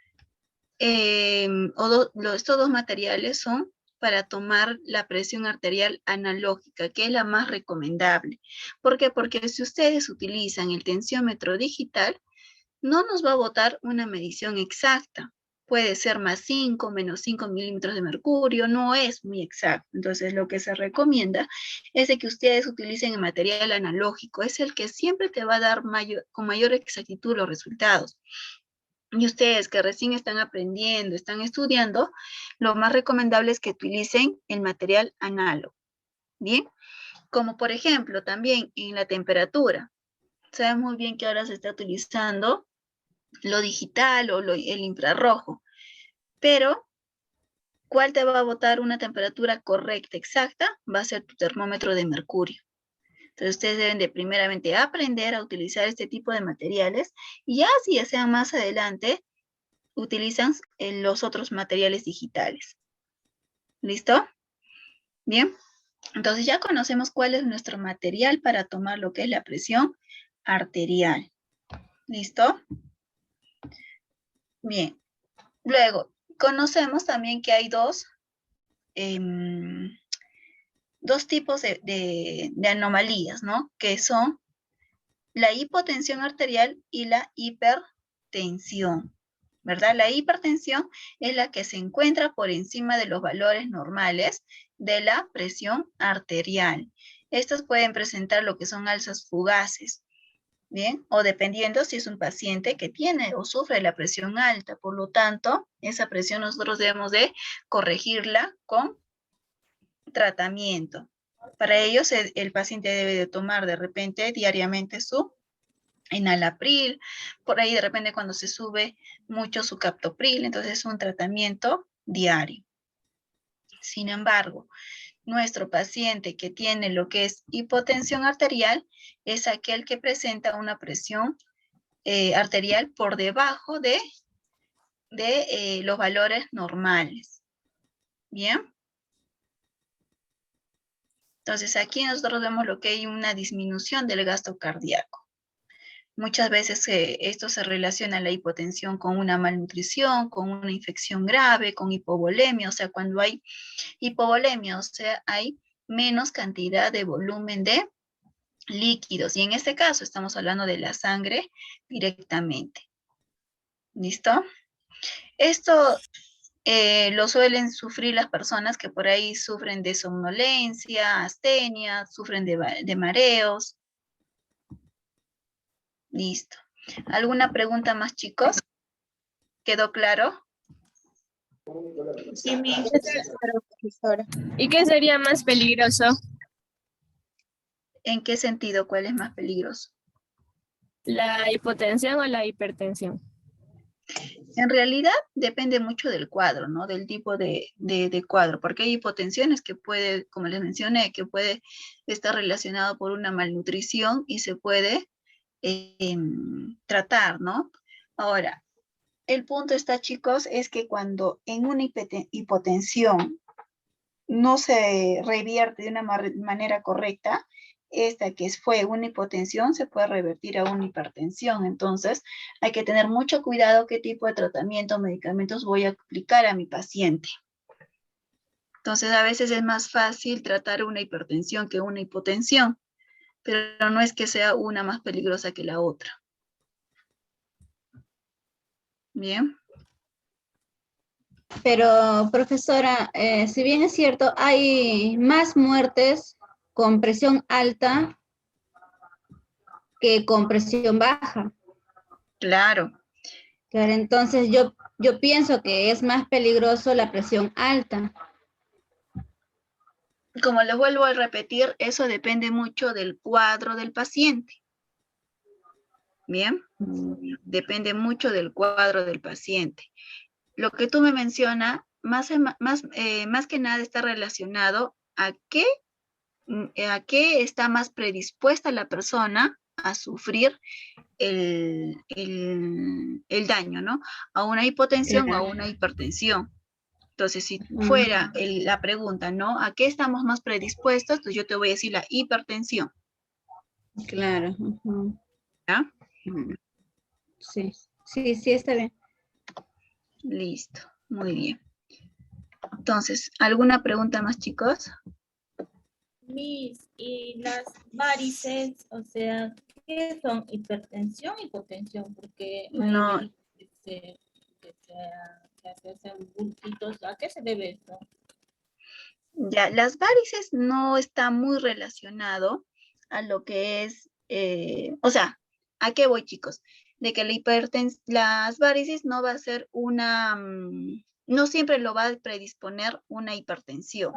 estos dos materiales son para tomar la presión arterial analógica, que es la más recomendable. ¿Por qué? Porque si ustedes utilizan el tensiómetro digital, no nos va a botar una medición exacta. Puede ser más 5, menos 5 milímetros de mercurio, no es muy exacto. Entonces, lo que se recomienda es de que ustedes utilicen el material analógico. Es el que siempre te va a dar con mayor exactitud los resultados. Y ustedes que recién están aprendiendo, están estudiando, lo más recomendable es que utilicen el material análogo. ¿Bien? Como por ejemplo, también en la temperatura. Saben muy bien que ahora se está utilizando lo digital o el infrarrojo. Pero, ¿cuál te va a botar una temperatura correcta, exacta? Va a ser tu termómetro de mercurio. Entonces, ustedes deben de primeramente aprender a utilizar este tipo de materiales y ya si desean más adelante, utilizan los otros materiales digitales. ¿Listo? Bien. Entonces, ya conocemos cuál es nuestro material para tomar lo que es la presión arterial. ¿Listo? Bien. Luego, conocemos también que hay dos tipos de anomalías, ¿no? Que son la hipotensión arterial y la hipertensión, ¿verdad? La hipertensión es la que se encuentra por encima de los valores normales de la presión arterial. Estas pueden presentar lo que son alzas fugaces, ¿bien? O dependiendo si es un paciente que tiene o sufre la presión alta. Por lo tanto, esa presión nosotros debemos de corregirla con tratamiento. Para ello, el paciente debe de tomar de repente diariamente su enalapril, por ahí de repente cuando se sube mucho su captopril, entonces es un tratamiento diario. Sin embargo, nuestro paciente que tiene lo que es hipotensión arterial es aquel que presenta una presión arterial por debajo de los valores normales. ¿Bien? Entonces aquí nosotros vemos lo que hay una disminución del gasto cardíaco. Muchas veces esto se relaciona a la hipotensión con una malnutrición, con una infección grave, con hipovolemia. O sea, cuando hay hipovolemia, o sea, hay menos cantidad de volumen de líquidos. Y en este caso estamos hablando de la sangre directamente. ¿Listo? Esto lo suelen sufrir las personas que por ahí sufren de somnolencia, astenia, sufren de mareos. Listo. ¿Alguna pregunta más, chicos? ¿Quedó claro? Sí, profesora. ¿Y qué sería más peligroso? ¿En qué sentido? ¿Cuál es más peligroso? ¿La hipotensión o la hipertensión? En realidad depende mucho del cuadro, ¿no? Del tipo de cuadro, porque hay hipotensiones que puede, como les mencioné, que puede estar relacionado por una malnutrición y se puede tratar, ¿no? Ahora, el punto está, chicos, es que cuando en una hipotensión no se revierte de una manera correcta, esta que fue una hipotensión se puede revertir a una hipertensión. Entonces, hay que tener mucho cuidado qué tipo de tratamiento o medicamentos voy a aplicar a mi paciente. Entonces, a veces es más fácil tratar una hipertensión que una hipotensión, pero no es que sea una más peligrosa que la otra. Bien. Pero, profesora, si bien es cierto, hay más muertes con presión alta que con presión baja. Claro. Claro, entonces yo pienso que es más peligroso la presión alta. Como les vuelvo a repetir, eso depende mucho del cuadro del paciente. Bien, depende mucho del cuadro del paciente. Lo que tú me mencionas, más que nada está relacionado a qué está más predispuesta la persona a sufrir el daño, ¿no? A una hipotensión o a una hipertensión. Entonces, si fuera la pregunta, ¿no? ¿A qué estamos más predispuestos? Pues yo te voy a decir la hipertensión. Claro. ¿Ya? Sí, está bien. Listo, muy bien. Entonces, ¿alguna pregunta más, chicos? Miss, y las varices, o sea, ¿qué son? ¿Hipertensión, hipotensión? Porque No. que se hacen bultitos. ¿A qué se debe esto? Ya, las varices no está muy relacionado a lo que es, o sea, ¿a qué voy, chicos? De que las varices no va a ser no siempre lo va a predisponer una hipertensión.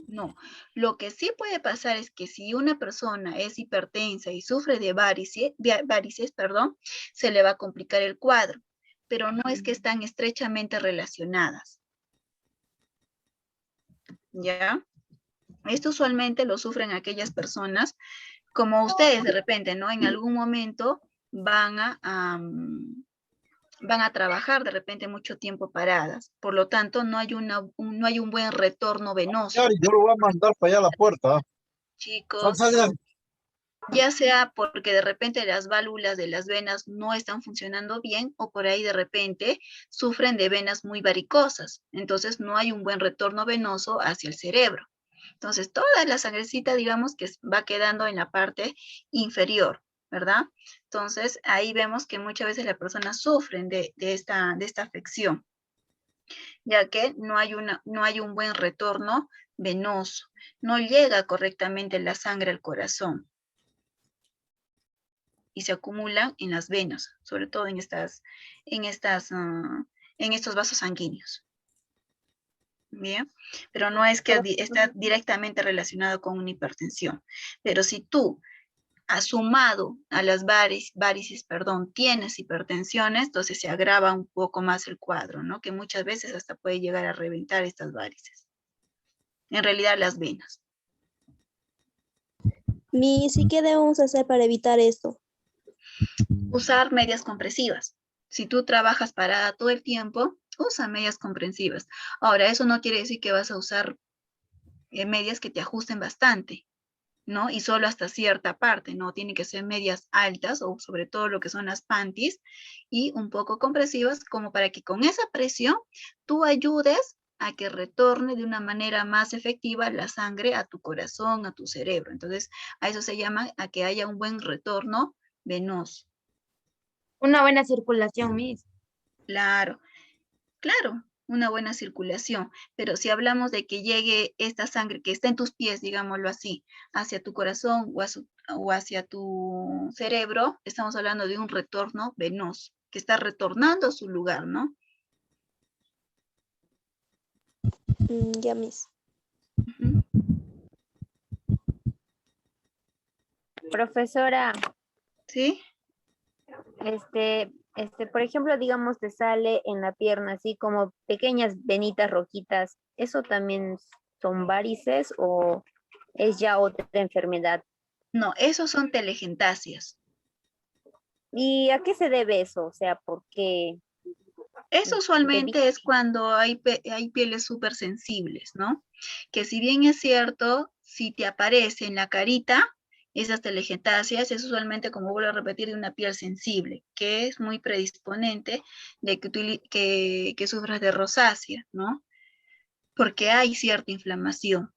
No, lo que sí puede pasar es que si una persona es hipertensa y sufre de varices, se le va a complicar el cuadro, pero no es que están estrechamente relacionadas. ¿Ya? Esto usualmente lo sufren aquellas personas, como ustedes de repente, ¿no? En algún momento van a trabajar de repente mucho tiempo paradas. Por lo tanto, no hay un buen retorno venoso. Yo lo voy a mandar para allá a la puerta. Chicos, ya sea porque de repente las válvulas de las venas no están funcionando bien o por ahí de repente sufren de venas muy varicosas. Entonces, no hay un buen retorno venoso hacia el cerebro. Entonces, toda la sangrecita, digamos, que va quedando en la parte inferior, ¿verdad? Entonces, ahí vemos que muchas veces las personas sufren de esta afección, ya que no hay un buen retorno venoso, no llega correctamente la sangre al corazón y se acumulan en las venas, sobre todo en estos vasos sanguíneos. Bien, pero no es que está directamente relacionado con una hipertensión. Pero si tú, sumado a las varices, tienes hipertensiones, entonces se agrava un poco más el cuadro, ¿no? Que muchas veces hasta puede llegar a reventar estas varices. En realidad, las venas. Miss, ¿y qué debemos hacer para evitar esto? Usar medias compresivas. Si tú trabajas parada todo el tiempo, usa medias comprensivas. Ahora, eso no quiere decir que vas a usar medias que te ajusten bastante, ¿no? Y solo hasta cierta parte, ¿no? Tienen que ser medias altas o sobre todo lo que son las panties y un poco compresivas como para que con esa presión tú ayudes a que retorne de una manera más efectiva la sangre a tu corazón, a tu cerebro. Entonces, a eso se llama a que haya un buen retorno venoso. Una buena circulación, Miss. Claro, una buena circulación, pero si hablamos de que llegue esta sangre que está en tus pies, digámoslo así, hacia tu corazón o hacia tu cerebro, estamos hablando de un retorno venoso, que está retornando a su lugar, ¿no? Ya, Miss. Profesora. ¿Sí? por ejemplo, digamos, te sale en la pierna así como pequeñas venitas rojitas, ¿eso también son varices o es ya otra enfermedad? No, esos son telangiectasias. ¿Y a qué se debe eso? O sea, ¿por qué? Eso usualmente es cuando hay pieles súper sensibles, ¿no? Que si bien es cierto, si te aparece en la carita, esas telangiectasias es usualmente, como vuelvo a repetir, de una piel sensible, que es muy predisponente de que sufras de rosácea, ¿no? Porque hay cierta inflamación.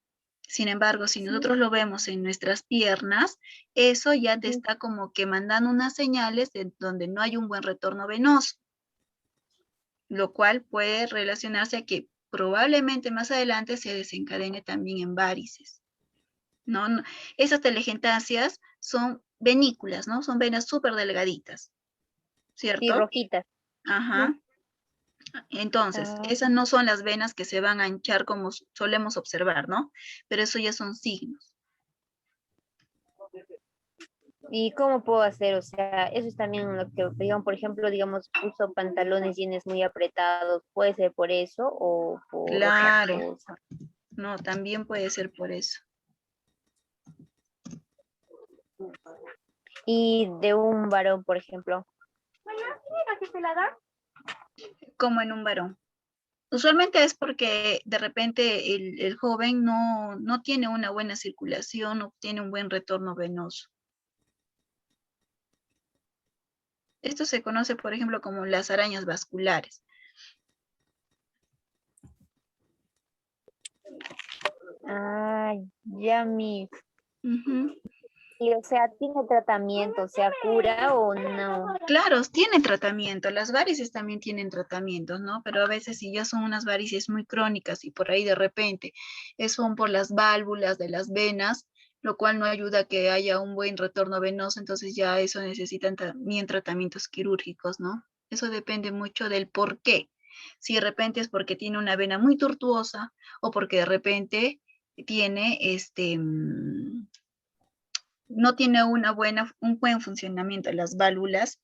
Sin embargo, si nosotros lo vemos en nuestras piernas, eso ya te está como que mandando unas señales de donde no hay un buen retorno venoso, lo cual puede relacionarse a que probablemente más adelante se desencadene también en varices, ¿no? Esas telangiectasias son venículas, ¿no? Son venas súper delgaditas, ¿cierto? Y rojitas. Ajá. Entonces, esas no son las venas que se van a hinchar como solemos observar, ¿no? Pero eso ya son signos. ¿Y cómo puedo hacer? O sea, eso es también lo que, digamos, por ejemplo, digamos, uso pantalones jeans muy apretados, ¿puede ser por eso o por otra Claro. cosa? No, también puede ser por eso. Y de un varón, por ejemplo. Como en un varón. Usualmente es porque de repente el joven no tiene una buena circulación, no tiene un buen retorno venoso. Esto se conoce, por ejemplo, como las arañas vasculares. Ya mi. Y o sea, ¿tiene tratamiento? O sea, ¿cura o no? Claro, tiene tratamiento. Las varices también tienen tratamientos, ¿no? Pero a veces si ya son unas varices muy crónicas y por ahí de repente son por las válvulas de las venas, lo cual no ayuda a que haya un buen retorno venoso, entonces ya eso necesitan también tratamientos quirúrgicos, ¿no? Eso depende mucho del por qué. Si de repente es porque tiene una vena muy tortuosa o porque de repente tiene no tiene un buen funcionamiento de las válvulas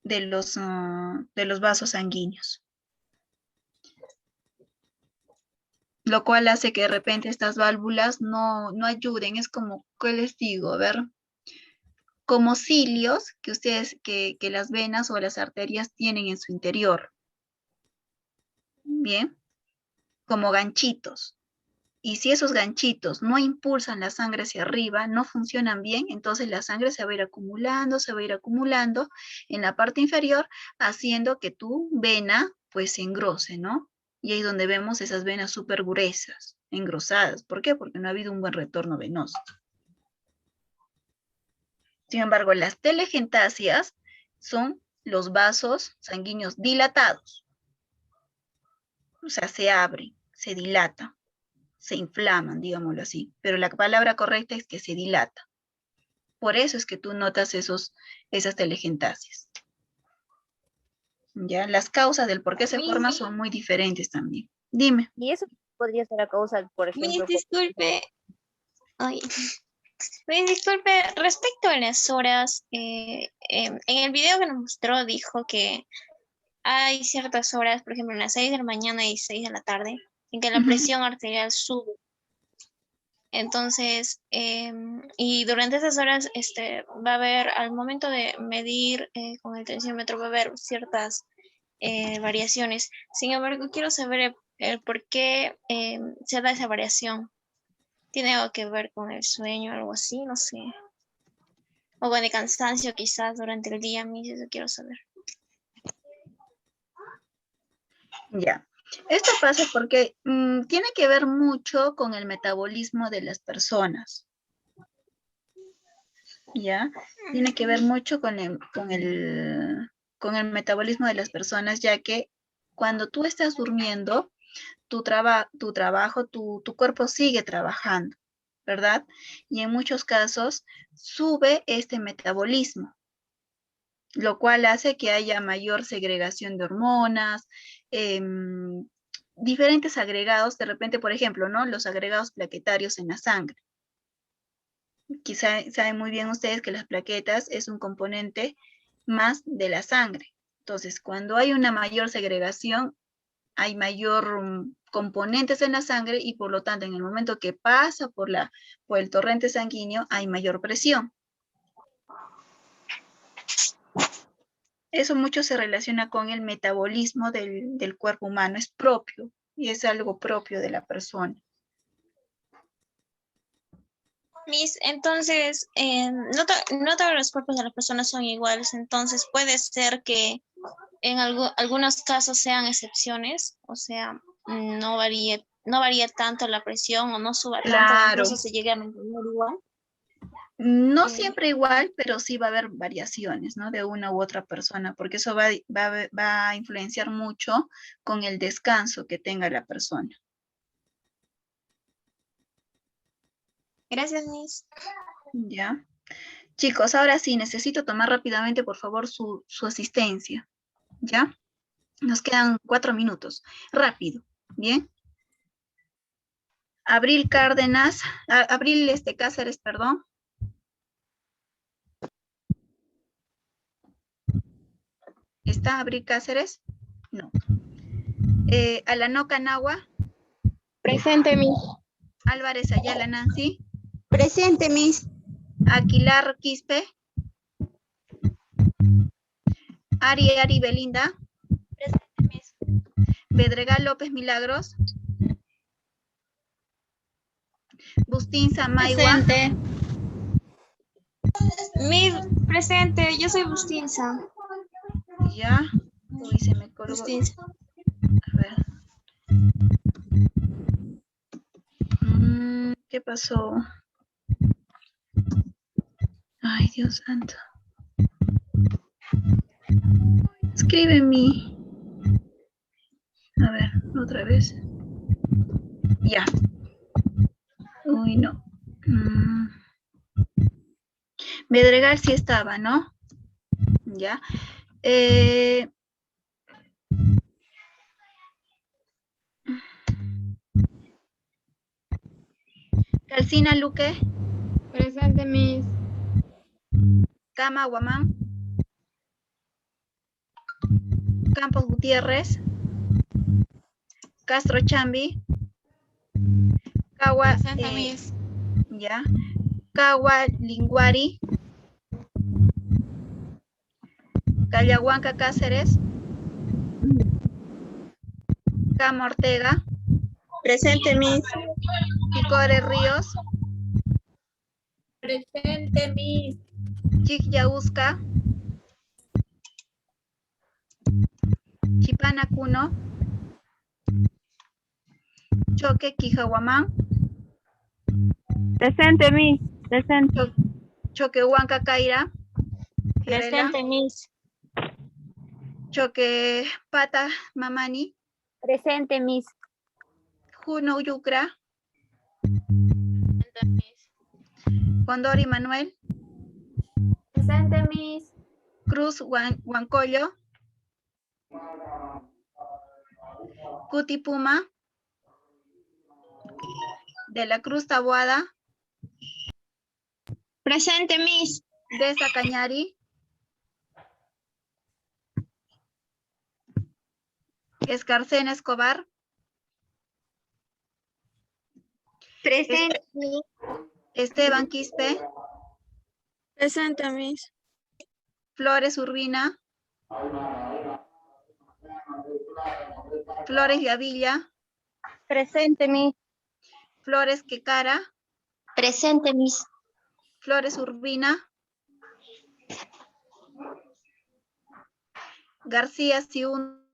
de los vasos sanguíneos. Lo cual hace que de repente estas válvulas no ayuden. Es como, ¿qué les digo? A ver, como cilios que las venas o las arterias tienen en su interior. Bien, como ganchitos. Y si esos ganchitos no impulsan la sangre hacia arriba, no funcionan bien, entonces la sangre se va a ir acumulando en la parte inferior, haciendo que tu vena pues se engrose, ¿no? Y ahí es donde vemos esas venas súper gruesas, engrosadas. ¿Por qué? Porque no ha habido un buen retorno venoso. Sin embargo, las telangiectasias son los vasos sanguíneos dilatados. O sea, se abren, se dilatan, se inflaman, digámoslo así. Pero la palabra correcta es que se dilata. Por eso es que tú notas esas telangiectasias. ¿Ya? Las causas del por qué se forma son muy diferentes también. Dime. ¿Y eso podría ser a causa, por ejemplo? Disculpe. Ay. Disculpe, respecto a las horas, en el video que nos mostró dijo que hay ciertas horas, por ejemplo, en las 6 de la mañana y 6 de la tarde, en que la presión arterial sube. Entonces, y durante esas horas va a haber, al momento de medir con el tensiómetro, va a haber ciertas variaciones. Sin embargo, quiero saber el por qué se da esa variación. ¿Tiene algo que ver con el sueño o algo así? No sé. O con el cansancio quizás durante el día, eso quiero saber. Ya. Esto pasa porque tiene que ver mucho con el metabolismo de las personas. ¿Ya? Tiene que ver mucho con el metabolismo de las personas, ya que cuando tú estás durmiendo, tu cuerpo sigue trabajando, ¿verdad? Y en muchos casos sube este metabolismo, lo cual hace que haya mayor segregación de hormonas, diferentes agregados, de repente, por ejemplo, ¿no? Los agregados plaquetarios en la sangre. Quizá saben muy bien ustedes que las plaquetas es un componente más de la sangre. Entonces, cuando hay una mayor segregación, hay mayor componentes en la sangre y por lo tanto, en el momento que pasa por el torrente sanguíneo, hay mayor presión. Eso mucho se relaciona con el metabolismo del cuerpo humano, es propio y es algo propio de la persona. Miss, entonces, no todos los cuerpos de las personas son iguales, entonces puede ser que en algunos casos sean excepciones, o sea, no varía tanto la presión o no suba tanto, Claro. incluso se llegue a mantener igual. No siempre igual, pero sí va a haber variaciones, ¿no? De una u otra persona, porque eso va a influenciar mucho con el descanso que tenga la persona. Gracias, Miss. ¿Ya? Chicos, ahora sí, necesito tomar rápidamente, por favor, su asistencia. ¿Ya? Nos quedan 4 minutos. Rápido, ¿bien? Abril Cáceres, perdón. ¿Está Abril Cáceres? No. Alano Canagua. Presente, Miss. Álvarez Ayala Nancy. Presente, Miss. Aguilar Quispe. Ari Belinda. Presente, Miss. Bedregal López Milagros. Bustinza Maigua. Presente. Miss, presente, yo soy Bustinza. Ya. Uy, se me colgó. Bustinza. A ver. ¿Qué pasó? Ay, Dios santo. Escribe mi. A ver, otra vez. Ya. Uy, no. Bedregal sí estaba, ¿no? Ya. Calcina Luque. Presente, Miss. Cama Guamán. Campos Gutiérrez. Castro Chambi. Cagua. Presente, Miss. Ya. Cagua Linguari. Callahuanca Cáceres. Cama Ortega. Presente, Miss. Picore Ríos. Presente, Miss. Chic Yausca. Chipana Cuno. Choque Quijahuamán. Presente, Miss. Presente. Choquehuanca Caira. Presente, Miss. Choque Pata Mamani. Presente, Miss. Juno Yucra. Presente, Miss. Condori Manuel. Presente, Miss. Cruz Huancollo. Cuti Puma. De la Cruz Taboada. Presente, Miss. Deza Cañari. Escarcena Escobar. Presente. Esteban Quispe. Presente, Miss. Flores Urbina. Flores Gavilla. Presente, Miss. Flores Quecara. Presente, Miss. Flores Urbina. García Siún.